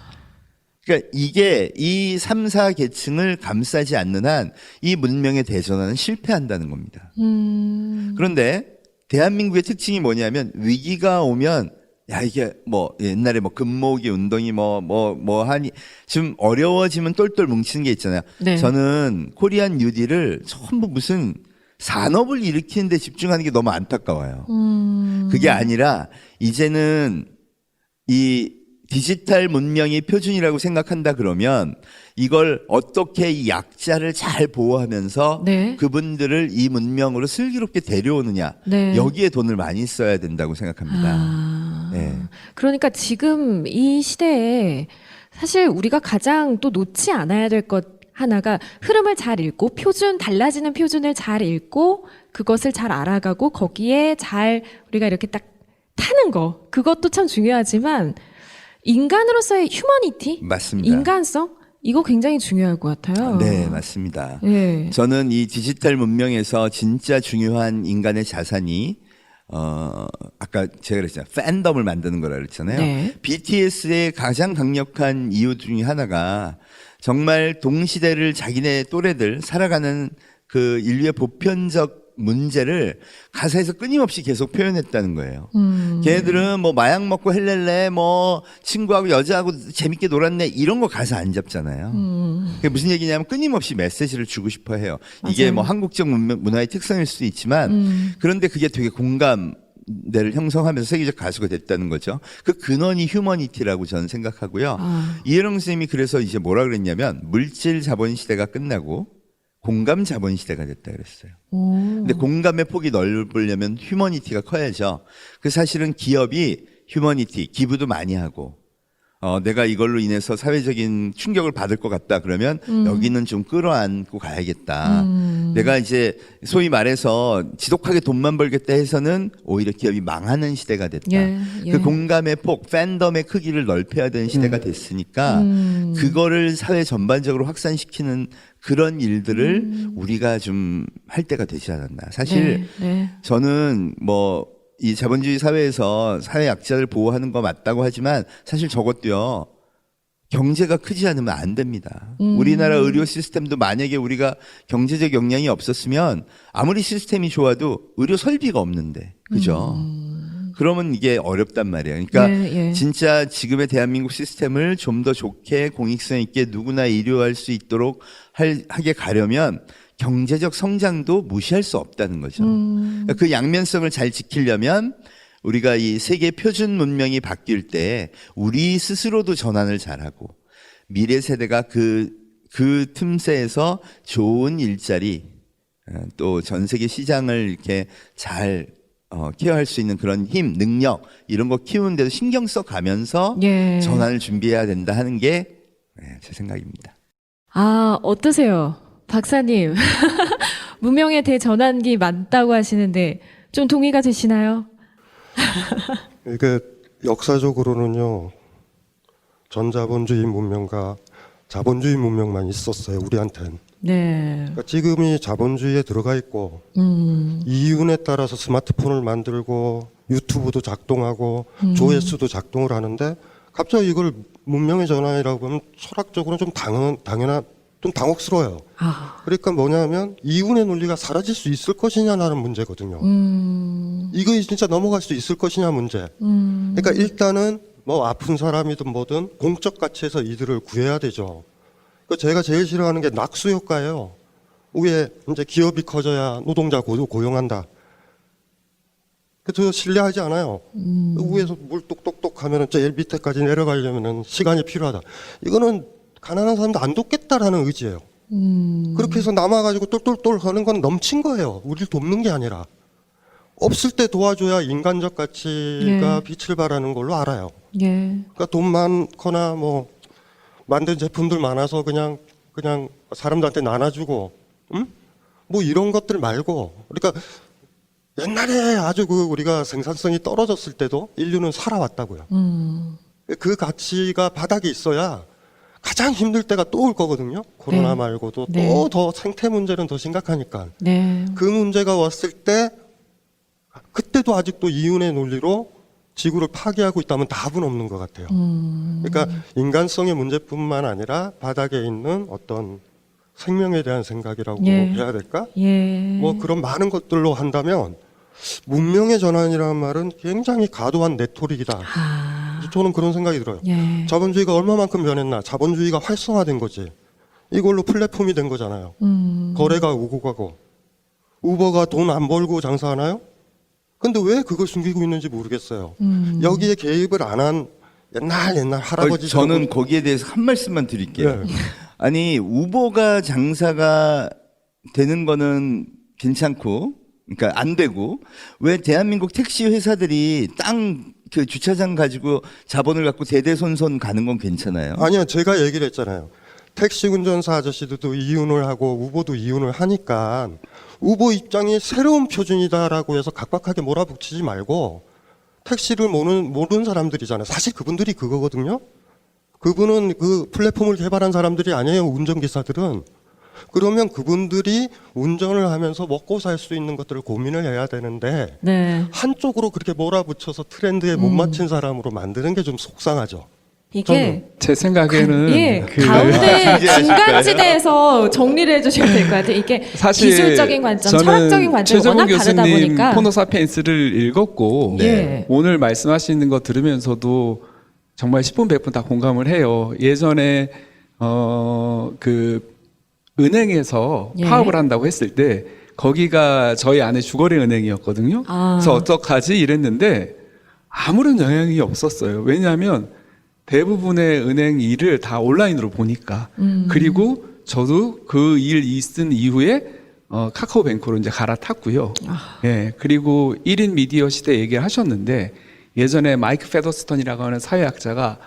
그러니까 이게 이 3, 4계층을 감싸지 않는 한 이 문명의 대전환은 실패한다는 겁니다. 그런데 대한민국의 특징이 뭐냐면 위기가 오면 야 이게 뭐 옛날에 뭐 금모으기 운동이 뭐 하니 좀 어려워지면 똘똘 뭉치는 게 있잖아요. 네. 저는 코리안 뉴딜을 전부 무슨 산업을 일으키는 데 집중하는 게 너무 안타까워요. 그게 아니라 이제는 이 디지털 문명이 표준이라고 생각한다 그러면 이걸 어떻게 이 약자를 잘 보호하면서 네. 그분들을 이 문명으로 슬기롭게 데려오느냐 네. 여기에 돈을 많이 써야 된다고 생각합니다. 아. 네. 그러니까 지금 이 시대에 사실 우리가 가장 또 놓지 않아야 될 것 하나가 흐름을 잘 읽고 달라지는 표준을 잘 읽고 그것을 잘 알아가고 거기에 잘 우리가 이렇게 딱 타는 거 그것도 참 중요하지만 인간으로서의 휴머니티, 맞습니다. 인간성 이거 굉장히 중요할 것 같아요. 네, 맞습니다. 네. 저는 이 디지털 문명에서 진짜 중요한 인간의 자산이 아까 제가 그랬잖아요. 팬덤을 만드는 거라 그랬잖아요. 네. BTS의 가장 강력한 이유 중에 하나가 정말 동시대를 자기네 또래들 살아가는 그 인류의 보편적 문제를 가사에서 끊임없이 계속 표현했다는 거예요. 걔네들은 뭐 마약 먹고 헬렐레 뭐 친구하고 여자하고 재밌게 놀았네 이런 거 가사 안 잡잖아요. 그게 무슨 얘기냐면 끊임없이 메시지를 주고 싶어 해요. 이게 맞아요. 뭐 한국적 문화의 특성일 수도 있지만 그런데 그게 되게 공감대를 형성하면서 세계적 가수가 됐다는 거죠. 그 근원이 휴머니티라고 저는 생각하고요. 아. 이해령 선생님이 그래서 이제 뭐라 그랬냐면 물질 자본 시대가 끝나고 공감 자본 시대가 됐다 그랬어요. 오. 근데 공감의 폭이 넓으려면 휴머니티가 커야죠. 그 사실은 기업이 휴머니티 기부도 많이 하고 내가 이걸로 인해서 사회적인 충격을 받을 것 같다 그러면 여기는 좀 끌어안고 가야겠다. 내가 이제 소위 말해서 지독하게 돈만 벌겠다 해서는 오히려 기업이 망하는 시대가 됐다. 그 공감의 폭, 팬덤의 크기를 넓혀야 되는 시대가 됐으니까 그거를 사회 전반적으로 확산시키는 그런 일들을 우리가 좀 할 때가 되지 않았나. 사실 저는 뭐 이 자본주의 사회에서 사회 약자를 보호하는 거 맞다고 하지만 사실 저것도요. 경제가 크지 않으면 안 됩니다. 우리나라 의료 시스템도 만약에 우리가 경제적 역량이 없었으면 아무리 시스템이 좋아도 의료 설비가 없는데. 그죠? 그러면 이게 어렵단 말이에요. 그러니까 진짜 지금의 대한민국 시스템을 좀 더 좋게 공익성 있게 누구나 이료할 수 있도록 하게 가려면 경제적 성장도 무시할 수 없다는 거죠. 그러니까 그 양면성을 잘 지키려면 우리가 이 세계 표준 문명이 바뀔 때 우리 스스로도 전환을 잘하고 미래 세대가 그 틈새에서 좋은 일자리 또 전 세계 시장을 이렇게 잘 케어할 수 있는 그런 힘, 능력 이런 거 키우는데도 신경 써 가면서 전환을 준비해야 된다 하는 게 제 생각입니다. 아, 어떠세요? 박사님. 문명의 대전환기 맞다고 하시는데 좀 동의가 되시나요? 이게 역사적으로는요. 전자본주의 문명과 자본주의 문명만 있었어요. 우리한텐. 네. 그러니까 지금이 자본주의에 들어가 있고 이윤에 따라서 스마트폰을 만들고 유튜브도 작동하고 조회수도 작동을 하는데 갑자기 이걸 문명의 전환이라고 하면 철학적으로 좀 좀 당혹스러워요. 그러니까 뭐냐면 이윤의 논리가 사라질 수 있을 것이냐라는 문제거든요. 이거 진짜 넘어갈 수 있을 것이냐 문제. 그러니까 일단은 뭐 아픈 사람이든 뭐든 공적 가치에서 이들을 구해야 되죠. 제가 제일 싫어하는 게 낙수 효과예요. 위에 이제 기업이 커져야 노동자 고용한다. 저 신뢰하지 않아요. 위에서 물 똑똑똑 하면은 제일 밑에까지 내려가려면은 시간이 필요하다. 이거는 가난한 사람도 안 돕겠다라는 의지예요. 그렇게 해서 남아가지고 똘똘똘 하는 건 넘친 거예요. 우리를 돕는 게 아니라. 없을 때 도와줘야 인간적 가치가 빛을 발하는 걸로 알아요. 그러니까 돈 많거나 뭐 만든 제품들 많아서 그냥 사람들한테 나눠주고, 뭐 이런 것들 말고, 그러니까 옛날에 아주 우리가 생산성이 떨어졌을 때도 인류는 살아왔다고요. 그 가치가 바닥에 있어야 가장 힘들 때가 또 올 거거든요. 코로나 말고도 또 더 생태 문제는 더 심각하니까. 그 문제가 왔을 때 그때도 아직도 이윤의 논리로 지구를 파괴하고 있다면 답은 없는 것 같아요. 그러니까 인간성의 문제뿐만 아니라 바닥에 있는 어떤 생명에 대한 생각이라고 해야 될까? 뭐 그런 많은 것들로 한다면 문명의 전환이라는 말은 굉장히 과도한 레토릭이다. 저는 그런 생각이 들어요. 자본주의가 얼마만큼 변했나? 자본주의가 활성화된 거지. 이걸로 플랫폼이 된 거잖아요. 거래가 오고 가고. 우버가 돈 안 벌고 장사하나요? 근데 왜 그걸 숨기고 있는지 모르겠어요. 여기에 개입을 안 한 옛날 할아버지. 저는 거기에 대해서 한 말씀만 드릴게요. 아니 우버가 장사가 되는 거는 괜찮고, 그러니까 안 되고 왜 대한민국 택시 회사들이 땅 그 주차장 가지고 자본을 갖고 대대손손 가는 건 괜찮아요? 아니요, 제가 얘기를 했잖아요. 택시 운전사 아저씨들도 이윤을 하고 우버도 이윤을 하니까 우버 입장이 새로운 표준이다라고 해서 각박하게 몰아붙이지 말고 택시를 모르는 사람들이잖아요. 사실 그분들이 그거거든요. 그분은 그 플랫폼을 개발한 사람들이 아니에요. 운전기사들은. 그러면 그분들이 운전을 하면서 먹고 살 수 있는 것들을 고민을 해야 되는데 한쪽으로 그렇게 몰아붙여서 트렌드에 못 맞춘 사람으로 만드는 게 좀 속상하죠. 이게 제 생각에는 가운데 중간지대에서 정리를 해주셔야 될 것 같아요. 이게 사실 기술적인 관점, 철학적인 관점이 워낙 다르다 보니까. 호모사피엔스를 읽었고 오늘 말씀하시는 거 들으면서도 정말 10분 100분 다 공감을 해요. 예전에 그 은행에서 파업을 한다고 했을 때 거기가 저희 아내 주거래 은행이었거든요. 그래서 어떡하지 이랬는데 아무런 영향이 없었어요. 왜냐하면 대부분의 은행 일을 다 온라인으로 보니까. 그리고 저도 그 일 있은 이후에 카카오뱅크로 이제 갈아탔고요. 그리고 1인 미디어 시대 얘기를 하셨는데 예전에 마이크 페더스턴이라고 하는 사회학자가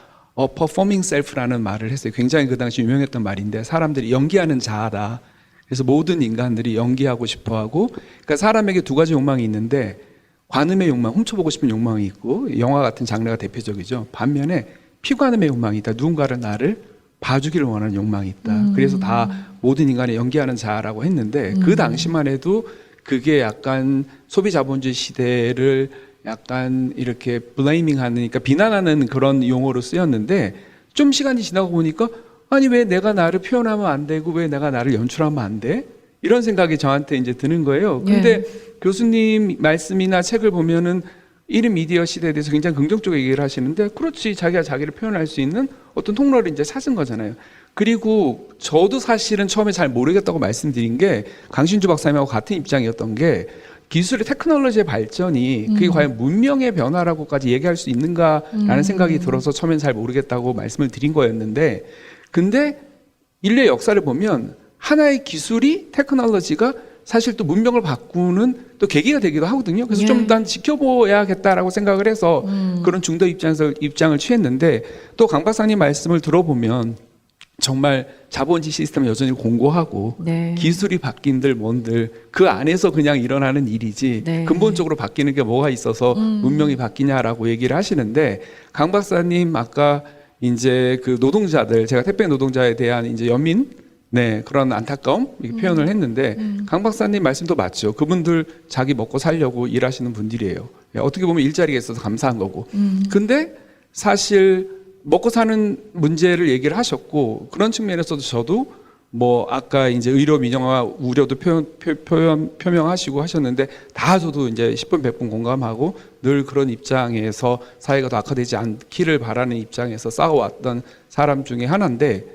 performing self라는 말을 했어요. 굉장히 그 당시 유명했던 말인데 사람들이 연기하는 자아다. 그래서 모든 인간들이 연기하고 싶어하고, 그러니까 사람에게 두 가지 욕망이 있는데 관음의 욕망, 훔쳐보고 싶은 욕망이 있고, 영화 같은 장르가 대표적이죠. 반면에 피관음의 욕망이 있다. 누군가를 나를 봐주기를 원하는 욕망이 있다. 그래서 다 모든 인간이 연기하는 자아라고 했는데 그 당시만 해도 그게 약간 소비 자본주의 시대를 약간 이렇게 블레이밍하는, 그러니까 비난하는 그런 용어로 쓰였는데, 좀 시간이 지나고 보니까 아니 왜 내가 나를 표현하면 안 되고 왜 내가 나를 연출하면 안 돼? 이런 생각이 저한테 이제 드는 거예요. 근데 교수님 말씀이나 책을 보면은 1인 미디어 시대에 대해서 굉장히 긍정적으로 얘기를 하시는데, 그렇지, 자기가 자기를 표현할 수 있는 어떤 통로를 이제 찾은 거잖아요. 그리고 저도 사실은 처음에 잘 모르겠다고 말씀드린 게 강신주 박사님하고 같은 입장이었던 게, 기술의 테크놀로지의 발전이 그게 과연 문명의 변화라고까지 얘기할 수 있는가라는 생각이 들어서 처음엔 잘 모르겠다고 말씀을 드린 거였는데, 근데 인류의 역사를 보면 하나의 기술이, 테크놀로지가 사실 또 문명을 바꾸는 또 계기가 되기도 하거든요. 그래서 좀 난 지켜보야겠다라고 생각을 해서 그런 중도 입장에서 입장을 취했는데, 또 강 박사님 말씀을 들어보면 정말 자본주의 시스템은 여전히 공고하고 네. 기술이 바뀐들 뭔들 그 안에서 그냥 일어나는 일이지 네. 근본적으로 바뀌는 게 뭐가 있어서 문명이 바뀌냐라고 얘기를 하시는데, 강 박사님 아까 이제 그 노동자들, 제가 택배 노동자에 대한 이제 연민, 네, 그런 안타까움 이렇게 표현을 했는데, 강 박사님 말씀도 맞죠. 그분들 자기 먹고 살려고 일하시는 분들이에요. 어떻게 보면 일자리가 있어서 감사한 거고. 근데 사실 먹고 사는 문제를 얘기를 하셨고, 그런 측면에서도 저도 뭐 아까 이제 의료 민영화 우려도 표명하시고 하셨는데, 다 저도 이제 10분 100분 공감하고 늘 그런 입장에서 사회가 더 악화되지 않기를 바라는 입장에서 싸워왔던 사람 중에 하나인데,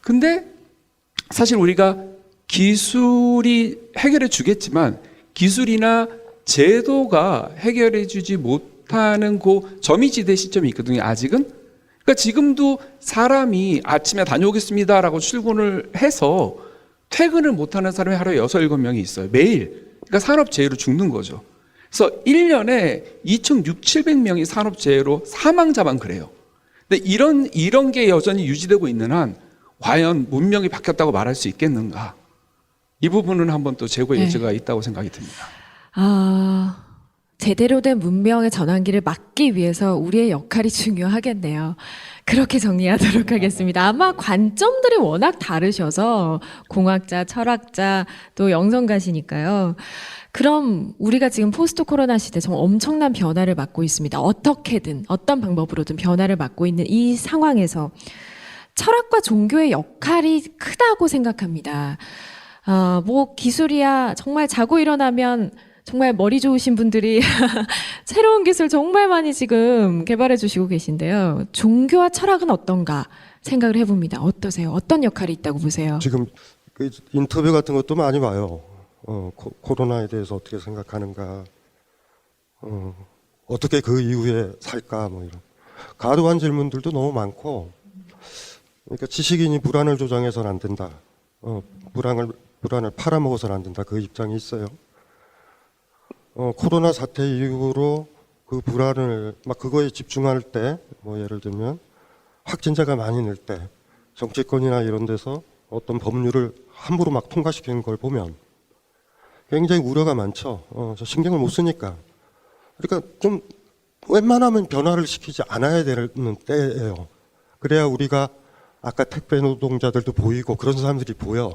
근데 사실 우리가 기술이 해결해 주겠지만 기술이나 제도가 해결해 주지 못하는 그 점이지대 시점이 있거든요, 아직은. 그러니까 지금도 사람이 아침에 다녀오겠습니다라고 출근을 해서 퇴근을 못하는 사람이 하루에 6, 7명이 있어요. 매일. 그러니까 산업재해로 죽는 거죠. 그래서 1년에 2,600~700명이 산업재해로 사망자만 그래요. 근데 이런 게 여전히 유지되고 있는 한 과연 문명이 바뀌었다고 말할 수 있겠는가? 이 부분은 한번 또 재고의 여지가 있다고 생각이 듭니다. 제대로 된 문명의 전환기를 막기 위해서 우리의 역할이 중요하겠네요. 그렇게 정리하도록 하겠습니다. 아마 관점들이 워낙 다르셔서 공학자, 철학자, 또 영성가시니까요. 그럼 우리가 지금 포스트 코로나 시대 정말 엄청난 변화를 맞고 있습니다. 어떻게든 어떤 방법으로든 변화를 맞고 있는 이 상황에서 철학과 종교의 역할이 크다고 생각합니다. 뭐 기술이야 정말 자고 일어나면 정말 머리 좋으신 분들이 새로운 기술 정말 많이 지금 개발해 주시고 계신데요. 종교와 철학은 어떤가 생각을 해봅니다. 어떠세요? 어떤 역할이 있다고 보세요? 지금 그 인터뷰 같은 것도 많이 봐요. 코로나에 대해서 어떻게 생각하는가, 어떻게 그 이후에 살까, 뭐 이런 과도한 질문들도 너무 많고, 그러니까 지식인이 불안을 조장해서는 안 된다, 불안을 팔아먹어서는 안 된다, 그 입장이 있어요. 코로나 사태 이후로 그 불안을 막 그거에 집중할 때, 뭐 예를 들면 확진자가 많이 늘 때 정치권이나 이런 데서 어떤 법률을 함부로 막 통과시키는 걸 보면 굉장히 우려가 많죠. 저 신경을 못 쓰니까. 그러니까 좀 웬만하면 변화를 시키지 않아야 되는 때예요. 그래야 우리가 아까 택배 노동자들도 보이고 그런 사람들이 보여.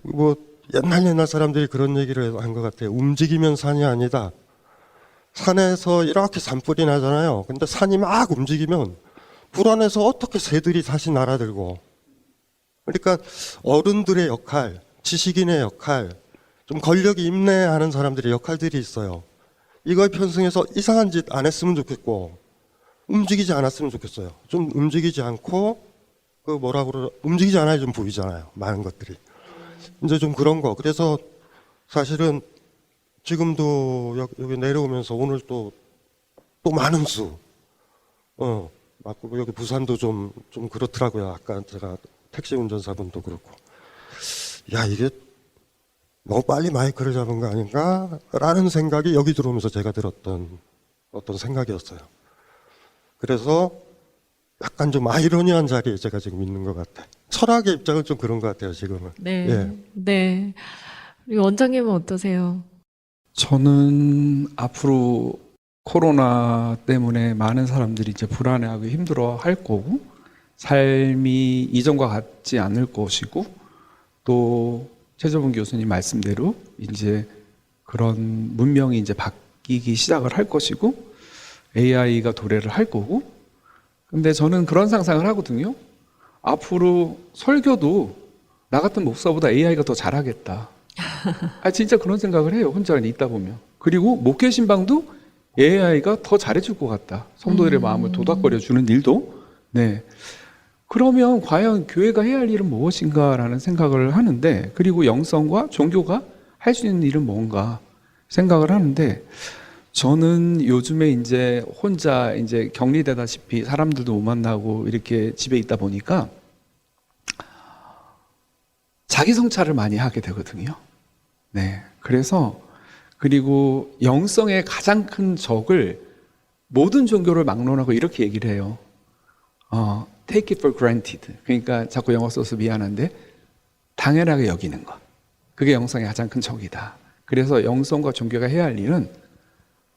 뭐 옛날 사람들이 그런 얘기를 한 것 같아요. 움직이면 산이 아니다. 산에서 이렇게 산불이 나잖아요. 근데 산이 막 움직이면 불안해서 어떻게 새들이 다시 날아들고. 그러니까 어른들의 역할, 지식인의 역할, 좀 권력이 임내하는 사람들의 역할들이 있어요. 이걸 편승해서 이상한 짓 안 했으면 좋겠고, 움직이지 않았으면 좋겠어요. 좀 움직이지 않고, 움직이지 않아야 좀 보이잖아요. 많은 것들이. 이제 좀 그런 거. 그래서 사실은 지금도 여기 내려오면서 오늘 또 많은 수. 여기 부산도 좀 그렇더라고요. 아까 제가 택시 운전사분도 그렇고. 야, 이게 너무 빨리 마이크를 잡은 거 아닌가? 라는 생각이 여기 들어오면서 제가 들었던 어떤 생각이었어요. 그래서 약간 좀 아이러니한 자리에 제가 지금 있는 것 같아. 철학의 입장은 좀 그런 것 같아요, 지금은. 네. 예. 네. 우리 원장님은 어떠세요? 저는 앞으로 코로나 때문에 많은 사람들이 이제 불안해하고 힘들어 할 거고, 삶이 이전과 같지 않을 것이고, 또 최저분 교수님 말씀대로 이제 그런 문명이 이제 바뀌기 시작을 할 것이고, AI가 도래를 할 거고, 근데 저는 그런 상상을 하거든요. 앞으로 설교도 나 같은 목사보다 AI가 더 잘하겠다. 진짜 그런 생각을 해요. 혼자 있다 보면. 그리고 목회 신방도 AI가 더 잘해줄 것 같다. 성도들의 마음을 도닥거려 주는 일도. 네. 그러면 과연 교회가 해야 할 일은 무엇인가라는 생각을 하는데, 그리고 영성과 종교가 할 수 있는 일은 뭔가 생각을 하는데, 저는 요즘에 이제 혼자 이제 격리되다시피 사람들도 못 만나고 이렇게 집에 있다 보니까 자기 성찰을 많이 하게 되거든요. 네. 그래서 그리고 영성의 가장 큰 적을 모든 종교를 막론하고 이렇게 얘기를 해요. Take it for granted. 그러니까 자꾸 영어 써서 미안한데 당연하게 여기는 것. 그게 영성의 가장 큰 적이다. 그래서 영성과 종교가 해야 할 일은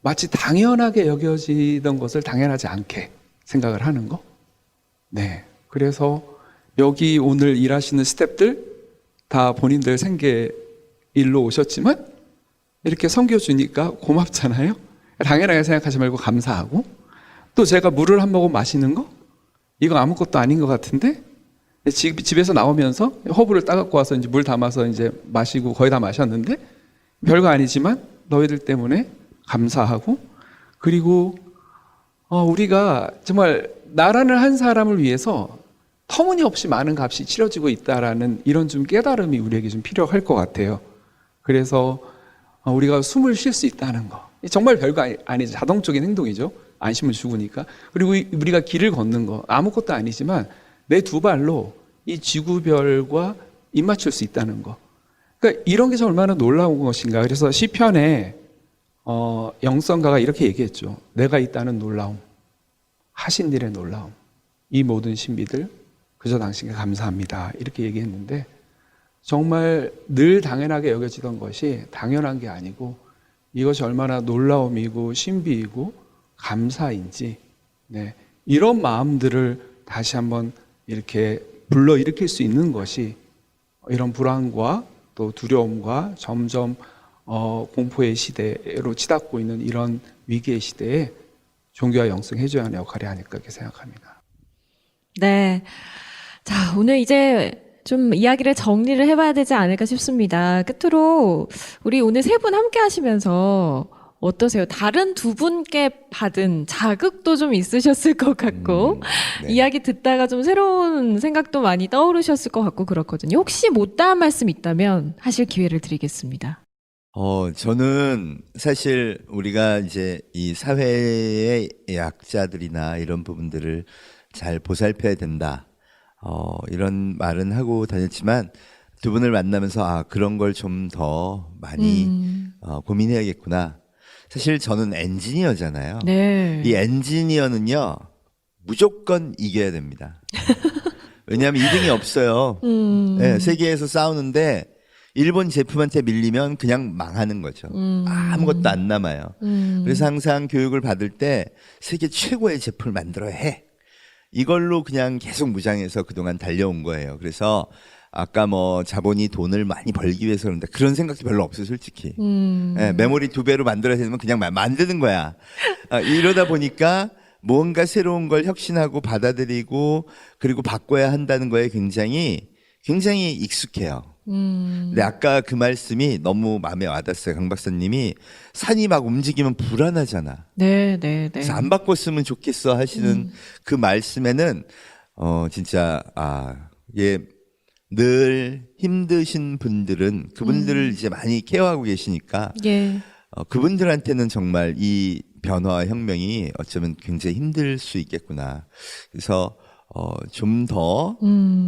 마치 당연하게 여겨지던 것을 당연하지 않게 생각을 하는 거. 네. 그래서 여기 오늘 일하시는 스태프들 다 본인들 생계 일로 오셨지만 이렇게 섬겨주니까 고맙잖아요. 당연하게 생각하지 말고 감사하고, 또 제가 물을 한 모금 마시는 거 이거 아무것도 아닌 것 같은데 집에서 나오면서 허브를 따갖고 와서 이제 물 담아서 이제 마시고 거의 다 마셨는데 별거 아니지만 너희들 때문에 감사하고, 그리고 우리가 정말 나라를 한 사람을 위해서 터무니없이 많은 값이 치러지고 있다라는 이런 좀 깨달음이 우리에게 좀 필요할 것 같아요. 그래서 우리가 숨을 쉴 수 있다는 거 정말 별거 아니죠. 자동적인 행동이죠. 안심을 주고니까. 그리고 우리가 길을 걷는 거 아무것도 아니지만 내 두 발로 이 지구별과 입맞출 수 있다는 거. 그러니까 이런 게 얼마나 놀라운 것인가. 그래서 시편에 영성가가 이렇게 얘기했죠. 내가 있다는 놀라움, 하신 일의 놀라움, 이 모든 신비들 그저 당신께 감사합니다. 이렇게 얘기했는데 정말 늘 당연하게 여겨지던 것이 당연한 게 아니고 이것이 얼마나 놀라움이고 신비이고 감사인지, 네, 이런 마음들을 다시 한번 이렇게 불러일으킬 수 있는 것이 이런 불안과 또 두려움과 점점 공포의 시대로 치닫고 있는 이런 위기의 시대에 종교와 영성 해줘야 하는 역할이 아닐까 그렇게 생각합니다. 네. 자, 오늘 이제 좀 이야기를 정리를 해봐야 되지 않을까 싶습니다. 끝으로 우리 오늘 세 분 함께 하시면서 어떠세요? 다른 두 분께 받은 자극도 좀 있으셨을 것 같고, 네. 이야기 듣다가 좀 새로운 생각도 많이 떠오르셨을 것 같고 그렇거든요. 혹시 못다한 말씀 있다면 하실 기회를 드리겠습니다. 저는 사실 우리가 이제 이 사회의 약자들이나 이런 부분들을 잘 보살펴야 된다. 이런 말은 하고 다녔지만 두 분을 만나면서 그런 걸 좀 더 많이 고민해야겠구나. 사실 저는 엔지니어잖아요. 네. 이 엔지니어는요 무조건 이겨야 됩니다. 왜냐하면 2등이 없어요. 네, 세계에서 싸우는데 일본 제품한테 밀리면 그냥 망하는 거죠. 아무것도 안 남아요. 그래서 항상 교육을 받을 때 세계 최고의 제품을 만들어야 해. 이걸로 그냥 계속 무장해서 그동안 달려온 거예요. 그래서 아까 뭐 자본이 돈을 많이 벌기 위해서 그런다 그런 생각도 별로 없어요, 솔직히. 네, 메모리 2배로 만들어야 되면 그냥 만드는 거야. 이러다 보니까 뭔가 새로운 걸 혁신하고 받아들이고 그리고 바꿔야 한다는 거에 굉장히 익숙해요. 근데 아까 그 말씀이 너무 마음에 와닿았어요. 강 박사님이 산이 막 움직이면 불안하잖아. 네, 네, 네. 그래서 안 바꿨으면 좋겠어 하시는 그 말씀에는 진짜 예, 늘 힘드신 분들은 그분들을 이제 많이 케어하고 계시니까 예. 그분들한테는 정말 이 변화와 혁명이 어쩌면 굉장히 힘들 수 있겠구나. 그래서 좀 더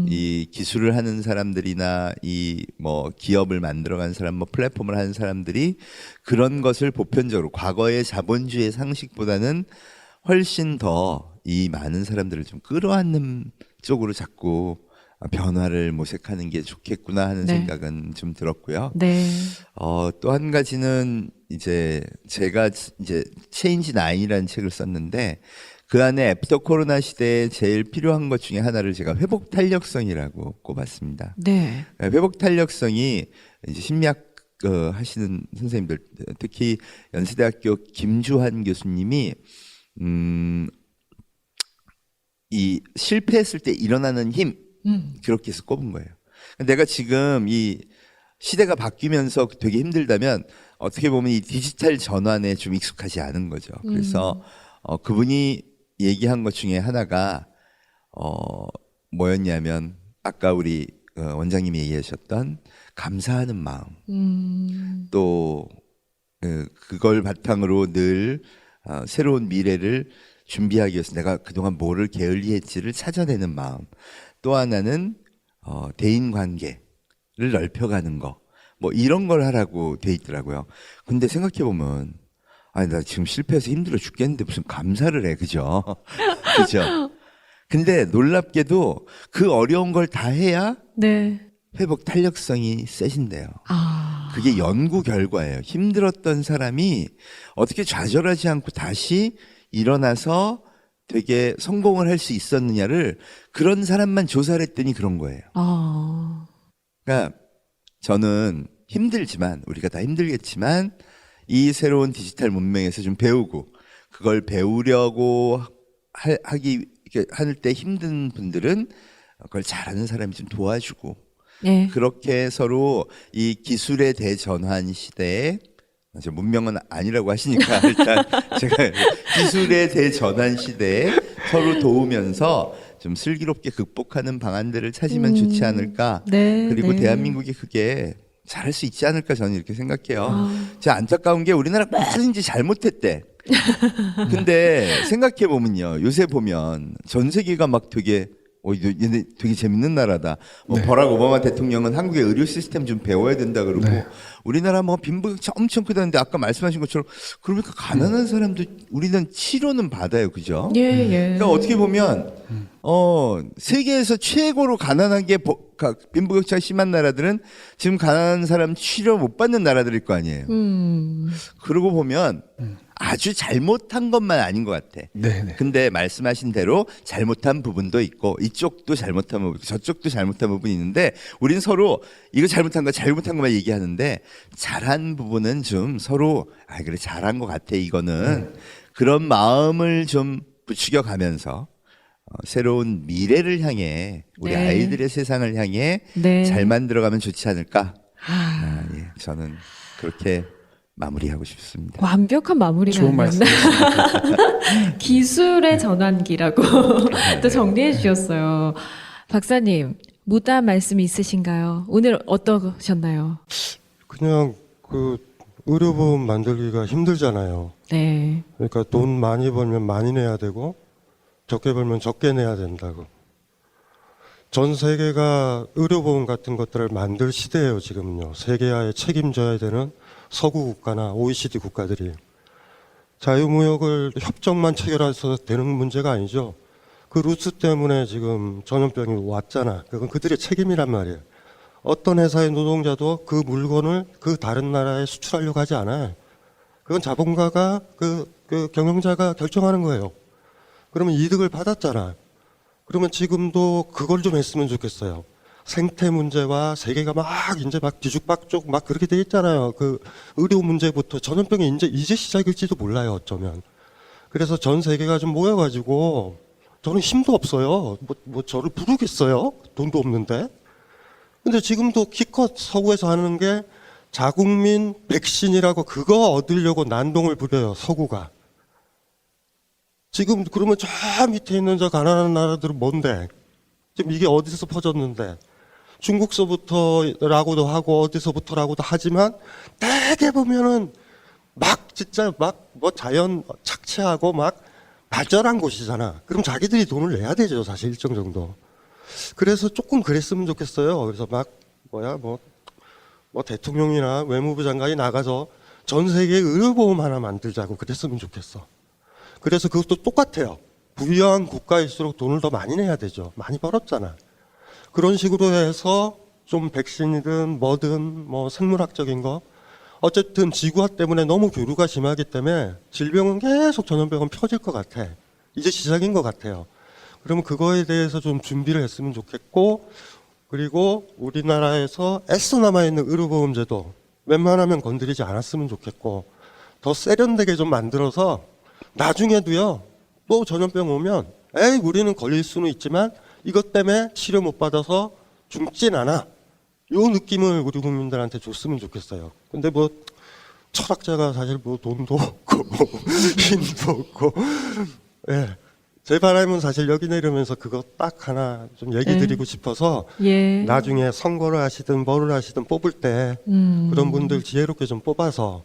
이 기술을 하는 사람들이나 이 뭐 기업을 만들어가는 사람, 뭐 플랫폼을 하는 사람들이 그런 것을 보편적으로 과거의 자본주의 상식보다는 훨씬 더 이 많은 사람들을 좀 끌어안는 쪽으로 자꾸 변화를 모색하는 게 좋겠구나 하는 네. 생각은 좀 들었고요. 네. 또 한 가지는 이제 제가 이제 체인지 9이라는 책을 썼는데 그 안에 애프터 코로나 시대에 제일 필요한 것 중에 하나를 제가 회복 탄력성이라고 꼽았습니다. 네. 회복 탄력성이 이제 심리학 하시는 선생님들, 특히 연세대학교 김주한 교수님이 이 실패했을 때 일어나는 힘 그렇게 해서 꼽은 거예요. 내가 지금 이 시대가 바뀌면서 되게 힘들다면 어떻게 보면 이 디지털 전환에 좀 익숙하지 않은 거죠. 그래서 그분이 얘기한 것 중에 하나가 뭐였냐면 아까 우리 원장님이 얘기하셨던 감사하는 마음, 또 그걸 바탕으로 늘 새로운 미래를 준비하기 위해서 내가 그동안 뭐를 게을리했지를 찾아내는 마음, 또 하나는 대인 관계를 넓혀가는 거, 뭐 이런 걸 하라고 돼 있더라고요. 근데 생각해 보면 아니 나 지금 실패해서 힘들어 죽겠는데 무슨 감사를 해, 그죠? 그죠? 근데 놀랍게도 그 어려운 걸 다 해야 네. 회복 탄력성이 세진대요. 아. 그게 연구 결과예요. 힘들었던 사람이 어떻게 좌절하지 않고 다시 일어나서 되게 성공을 할 수 있었느냐를 그런 사람만 조사를 했더니 그런 거예요. 아. 그러니까 저는 힘들지만 우리가 다 힘들겠지만 이 새로운 디지털 문명에서 좀 배우고 그걸 배우려고 할 때 힘든 분들은 그걸 잘하는 사람이 좀 도와주고 네. 그렇게 서로 이 기술의 대전환 시대에 문명은 아니라고 하시니까 일단 제가 기술의 대전환 시대에 서로 도우면서 좀 슬기롭게 극복하는 방안들을 찾으면 좋지 않을까. 네. 그리고 네. 대한민국이 그게 잘할 수 있지 않을까 저는 이렇게 생각해요. 아. 제가 안타까운 게 우리나라 뭐든지 잘못했대. 근데 생각해 보면요, 요새 보면 전 세계가 막 되게 얘네 되게 재밌는 나라다. 뭐 네. 버락 오바마 대통령은 한국의 의료 시스템 좀 배워야 된다 그러고 네. 우리나라 뭐 빈부격차 엄청 크다는데 아까 말씀하신 것처럼 그러니까 가난한 사람도 우리는 치료는 받아요, 그죠? 예, 예. 그러니까 어떻게 보면 세계에서 최고로 가난하게 빈부격차가 심한 나라들은 지금 가난한 사람 치료 못 받는 나라들일 거 아니에요. 그러고 보면 아주 잘못한 것만 아닌 것 같아. 네. 근데 말씀하신 대로 잘못한 부분도 있고 이쪽도 잘못한 부분, 저쪽도 잘못한 부분이 있는데 우리는 서로 이거 잘못한 것만 얘기하는데 잘한 부분은 좀 서로 그래 잘한 것 같아 이거는 그런 마음을 좀 부추겨 가면서 새로운 미래를 향해 우리 네. 아이들의 세상을 향해 네. 잘 만들어가면 좋지 않을까? 아. 예, 저는 그렇게 마무리하고 싶습니다. 완벽한 마무리가 좋은 말씀이십니다. 기술의 전환기라고 또 정리해 주셨어요. 박사님, 무다한 말씀 있으신가요? 오늘 어떠셨나요? 그냥 그 의료보험 만들기가 힘들잖아요. 네. 그러니까 돈 많이 벌면 많이 내야 되고 적게 벌면 적게 내야 된다고. 전 세계가 의료보험 같은 것들을 만들 시대예요, 지금은요. 세계화에 책임져야 되는 서구 국가나 OECD 국가들이. 자유무역을 협정만 체결해서 되는 문제가 아니죠. 그 루스 때문에 지금 전염병이 왔잖아. 그건 그들의 책임이란 말이에요. 어떤 회사의 노동자도 그 물건을 그 다른 나라에 수출하려고 하지 않아요. 그건 자본가가 그 경영자가 결정하는 거예요. 그러면 이득을 받았잖아. 그러면 지금도 그걸 좀 했으면 좋겠어요. 생태 문제와 세계가 막 이제 막 뒤죽박죽 막 그렇게 돼 있잖아요. 그 의료 문제부터 전염병이 이제 시작일지도 몰라요, 어쩌면. 그래서 전 세계가 좀 모여가지고 저는 힘도 없어요. 뭐 저를 부르겠어요? 돈도 없는데. 근데 지금도 기껏 서구에서 하는 게 자국민 백신이라고 그거 얻으려고 난동을 부려요, 서구가. 지금 그러면 저 밑에 있는 저 가난한 나라들은 뭔데? 지금 이게 어디서 퍼졌는데? 중국서부터라고도 하고 어디서부터라고도 하지만 대개 보면은 막 진짜 막 뭐 자연 착취하고 막 발전한 곳이잖아. 그럼 자기들이 돈을 내야 되죠, 사실 일정 정도. 그래서 조금 그랬으면 좋겠어요. 그래서 막 뭐 대통령이나 외무부 장관이 나가서 전 세계 의료보험 하나 만들자고 그랬으면 좋겠어. 그래서 그것도 똑같아요. 부유한 국가일수록 돈을 더 많이 내야 되죠. 많이 벌었잖아. 그런 식으로 해서 좀 백신이든 뭐든 뭐 생물학적인 거 어쨌든 지구화 때문에 너무 교류가 심하기 때문에 질병은 계속 전염병은 퍼질 것 같아. 이제 시작인 것 같아요. 그러면 그거에 대해서 좀 준비를 했으면 좋겠고, 그리고 우리나라에서 애써 남아있는 의료보험제도 웬만하면 건드리지 않았으면 좋겠고, 더 세련되게 좀 만들어서 나중에도요, 또 전염병 오면 에이 우리는 걸릴 수는 있지만 이것 때문에 치료 못 받아서 죽진 않아. 요 느낌을 우리 국민들한테 줬으면 좋겠어요. 근데 뭐 철학자가 사실 뭐 돈도 없고 힘도 없고, 예. 제 바람은 사실 여기 내려오면서 그거 딱 하나 좀 얘기 드리고 싶어서 예. 나중에 선거를 하시든 뭐를 하시든 뽑을 때 그런 분들 지혜롭게 좀 뽑아서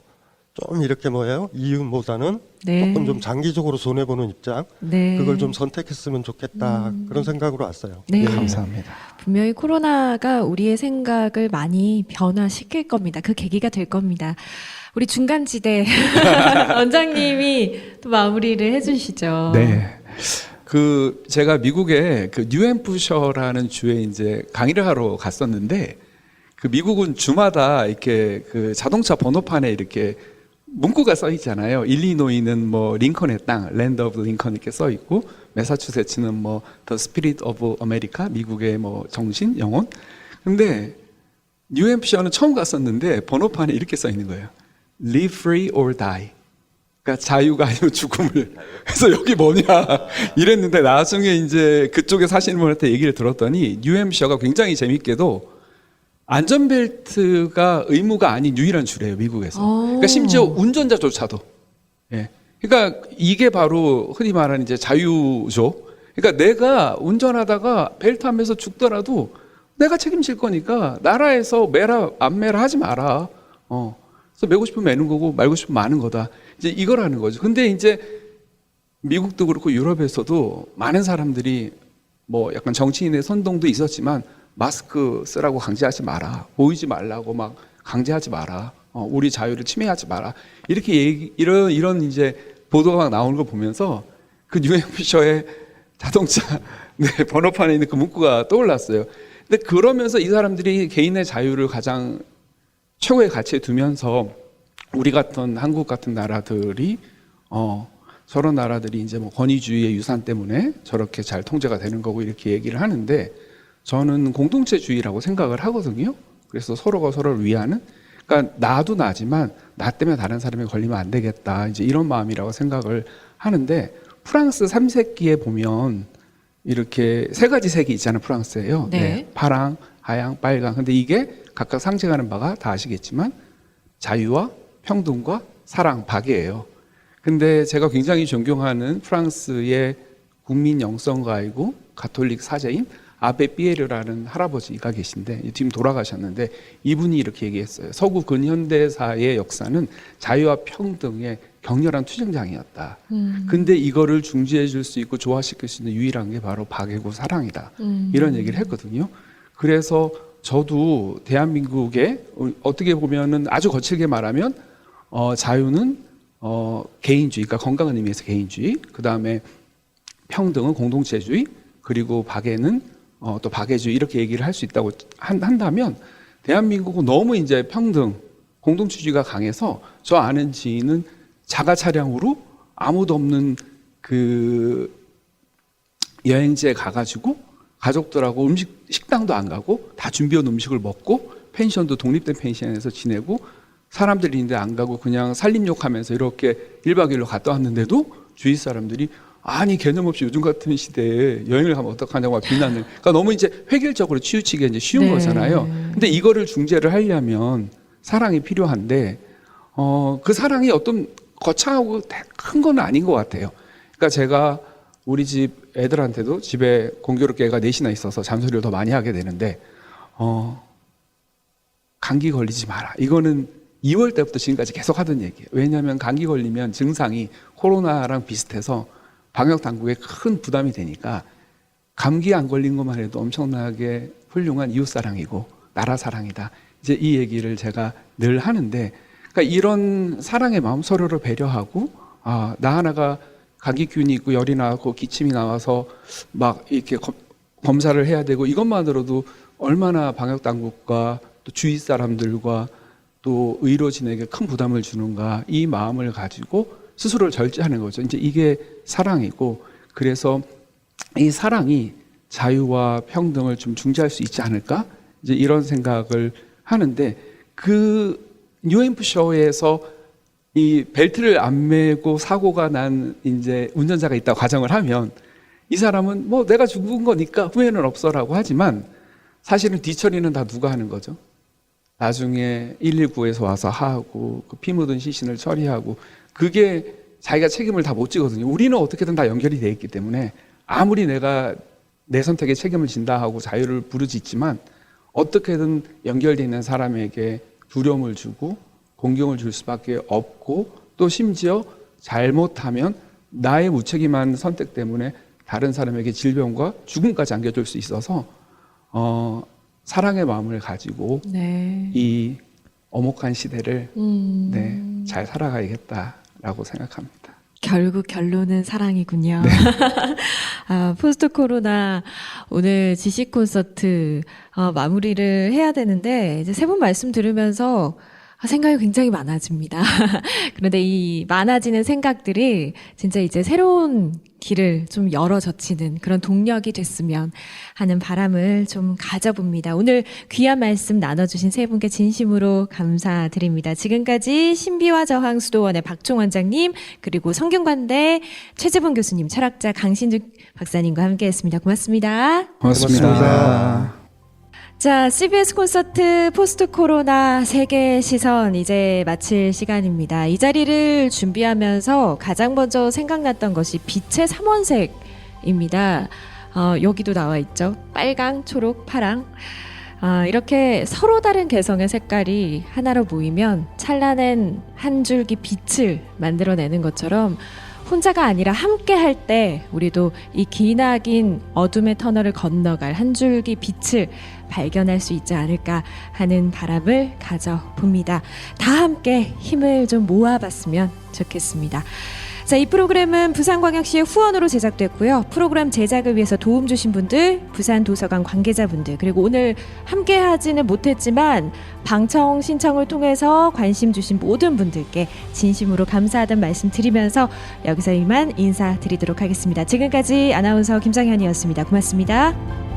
좀 이렇게 뭐예요? 이윤보다는 네. 조금 좀 장기적으로 손해보는 입장, 네. 그걸 좀 선택했으면 좋겠다, 그런 생각으로 왔어요. 네. 감사합니다. 분명히 코로나가 우리의 생각을 많이 변화시킬 겁니다. 그 계기가 될 겁니다. 우리 중간지대 원장님이 또 마무리를 해주시죠. 네. 그 제가 미국에 그 뉴햄프셔라는 주에 이제 강의를 하러 갔었는데, 그 미국은 주마다 이렇게 그 자동차 번호판에 이렇게 문구가 써 있잖아요. 일리노이는 뭐 링컨의 땅, 랜드 오브 링컨 이렇게 써 있고, 매사추세츠는 뭐 The Spirit of America, 미국의 뭐 정신, 영혼. 근데 뉴햄프셔는 처음 갔었는데 번호판에 이렇게 써 있는 거예요. Live free or die. 그러니까 자유가 아니고 죽음을. 그래서 여기 뭐냐 이랬는데, 나중에 이제 그쪽에 사시는 분한테 얘기를 들었더니 뉴햄프셔가 굉장히 재밌게도 안전벨트가 의무가 아닌 유일한 주래요, 미국에서. 그러니까 심지어 운전자조차도. 예. 그러니까 이게 바로 흔히 말하는 이제 자유죠. 그러니까 내가 운전하다가 벨트 안 매서 죽더라도 내가 책임질 거니까 나라에서 매라 안 매라 하지 마라. 그래서 매고 싶으면 매는 거고 말고 싶으면 마는 거다. 이제 이거라는 거죠. 근데 이제 미국도 그렇고 유럽에서도 많은 사람들이 뭐 약간 정치인의 선동도 있었지만 마스크 쓰라고 강제하지 마라. 보이지 말라고 막 강제하지 마라. 우리 자유를 침해하지 마라. 이렇게 이런 이제 보도가 막 나오는 걸 보면서 그 뉴햄프셔의 자동차 네, 번호판에 있는 그 문구가 떠올랐어요. 근데 그러면서 이 사람들이 개인의 자유를 가장 최고의 가치에 두면서 우리 같은 한국 같은 나라들이 저런 나라들이 이제 뭐 권위주의의 유산 때문에 저렇게 잘 통제가 되는 거고 이렇게 얘기를 하는데, 저는 공동체주의라고 생각을 하거든요. 그래서 서로가 서로를 위하는, 그러니까 나도 나지만 나 때문에 다른 사람이 걸리면 안 되겠다, 이제 이런 마음이라고 생각을 하는데, 프랑스 삼색기에 보면 이렇게 세 가지 색이 있잖아요. 프랑스에요. 네. 파랑, 하양, 빨강. 근데 이게 각각 상징하는 바가 다 아시겠지만 자유와 평등과 사랑, 박이에요. 근데 제가 굉장히 존경하는 프랑스의 국민 영성가이고 가톨릭 사제인 아베 피에르라는 할아버지가 계신데 지금 돌아가셨는데, 이분이 이렇게 얘기했어요. 서구 근현대사의 역사는 자유와 평등의 격렬한 투쟁장이었다. 근데 이거를 중지해 줄 수 있고 조화시킬 수 있는 유일한 게 바로 박애고 사랑이다. 이런 얘기를 했거든요. 그래서 저도 대한민국에 어떻게 보면은 아주 거칠게 말하면 자유는 개인주의, 그러니까 건강한 의미에서 개인주의, 그 다음에 평등은 공동체주의, 그리고 박애는 또 박애주의, 이렇게 얘기를 할 수 있다고 한다면, 대한민국은 너무 이제 평등, 공동체주의가 강해서 저 아는 지인은 자가 차량으로 아무도 없는 그 여행지에 가가지고 가족들하고 식당도 안 가고 다 준비한 음식을 먹고 펜션도 독립된 펜션에서 지내고, 사람들이 있는데 안 가고 그냥 살림욕하면서 이렇게 1박 2일로 갔다 왔는데도 주위 사람들이 아니 개념 없이 요즘 같은 시대에 여행을 가면 어떡하냐고 막 비난을. 그러니까 너무 이제 획일적으로 치우치기 이제 쉬운 네. 거잖아요. 근데 이거를 중재를 하려면 사랑이 필요한데 그 사랑이 어떤 거창하고 큰 건 아닌 것 같아요. 그러니까 제가 우리 집 애들한테도 집에 공교롭게 애가 넷이나 있어서 잔소리를 더 많이 하게 되는데 감기 걸리지 마라. 이거는 2월 때부터 지금까지 계속 하던 얘기예요. 왜냐하면 감기 걸리면 증상이 코로나랑 비슷해서 방역 당국에 큰 부담이 되니까 감기 안 걸린 것만 해도 엄청나게 훌륭한 이웃사랑이고 나라사랑이다. 이제 이 얘기를 제가 늘 하는데, 그러니까 이런 사랑의 마음, 서로를 배려하고 나 하나가 감기균이 있고 열이 나고 기침이 나와서 막 이렇게 검사를 해야 되고 이것만으로도 얼마나 방역 당국과 또 주위 사람들과 또 의료진에게 큰 부담을 주는가 이 마음을 가지고 스스로를 절제하는 거죠. 이제 이게 사랑이고 그래서 이 사랑이 자유와 평등을 좀 중재할 수 있지 않을까? 이제 이런 생각을 하는데 그 뉴햄프셔에서 이 벨트를 안 매고 사고가 난 이제 운전자가 있다고 가정을 하면 이 사람은 뭐 내가 죽은 거니까 후회는 없어라고 하지만 사실은 뒤처리는 다 누가 하는 거죠? 나중에 119에서 와서 하고 그 피 묻은 시신을 처리하고 그게 자기가 책임을 다 못 지거든요. 우리는 어떻게든 다 연결이 돼 있기 때문에 아무리 내가 내 선택에 책임을 진다 하고 자유를 부르짖지만 어떻게든 연결되어 있는 사람에게 두려움을 주고 공경을 줄 수밖에 없고 또 심지어 잘못하면 나의 무책임한 선택 때문에 다른 사람에게 질병과 죽음까지 안겨줄 수 있어서 사랑의 마음을 가지고 네. 이 엄혹한 시대를 잘 살아가야겠다라고 생각합니다. 결국 결론은 사랑이군요. 포스트 코로나 오늘 지식 콘서트 마무리를 해야 되는데 이제 세 분 말씀 들으면서 생각이 굉장히 많아집니다. 그런데 이 많아지는 생각들이 진짜 이제 새로운 길을 좀 열어젖히는 그런 동력이 됐으면 하는 바람을 좀 가져봅니다. 오늘 귀한 말씀 나눠주신 세 분께 진심으로 감사드립니다. 지금까지 신비와 저항 수도원의 박종 원장님 그리고 성균관대 최재분 교수님, 철학자 강신주 박사님과 함께했습니다. 고맙습니다. 고맙습니다. 자, CBS 콘서트 포스트 코로나 세계의 시선 이제 마칠 시간입니다. 이 자리를 준비하면서 가장 먼저 생각났던 것이 빛의 삼원색입니다. 여기도 나와 있죠. 빨강, 초록, 파랑. 이렇게 서로 다른 개성의 색깔이 하나로 모이면 찬란한 한 줄기 빛을 만들어내는 것처럼 혼자가 아니라 함께 할 때 우리도 이 기나긴 어둠의 터널을 건너갈 한 줄기 빛을 발견할 수 있지 않을까 하는 바람을 가져봅니다. 다 함께 힘을 좀 모아봤으면 좋겠습니다. 자, 이 프로그램은 부산광역시의 후원으로 제작됐고요. 프로그램 제작을 위해서 도움 주신 분들, 부산도서관 관계자분들, 그리고 오늘 함께 하지는 못했지만 방청 신청을 통해서 관심 주신 모든 분들께 진심으로 감사하다는 말씀 드리면서 여기서 이만 인사드리도록 하겠습니다. 지금까지 아나운서 김장현이었습니다. 고맙습니다.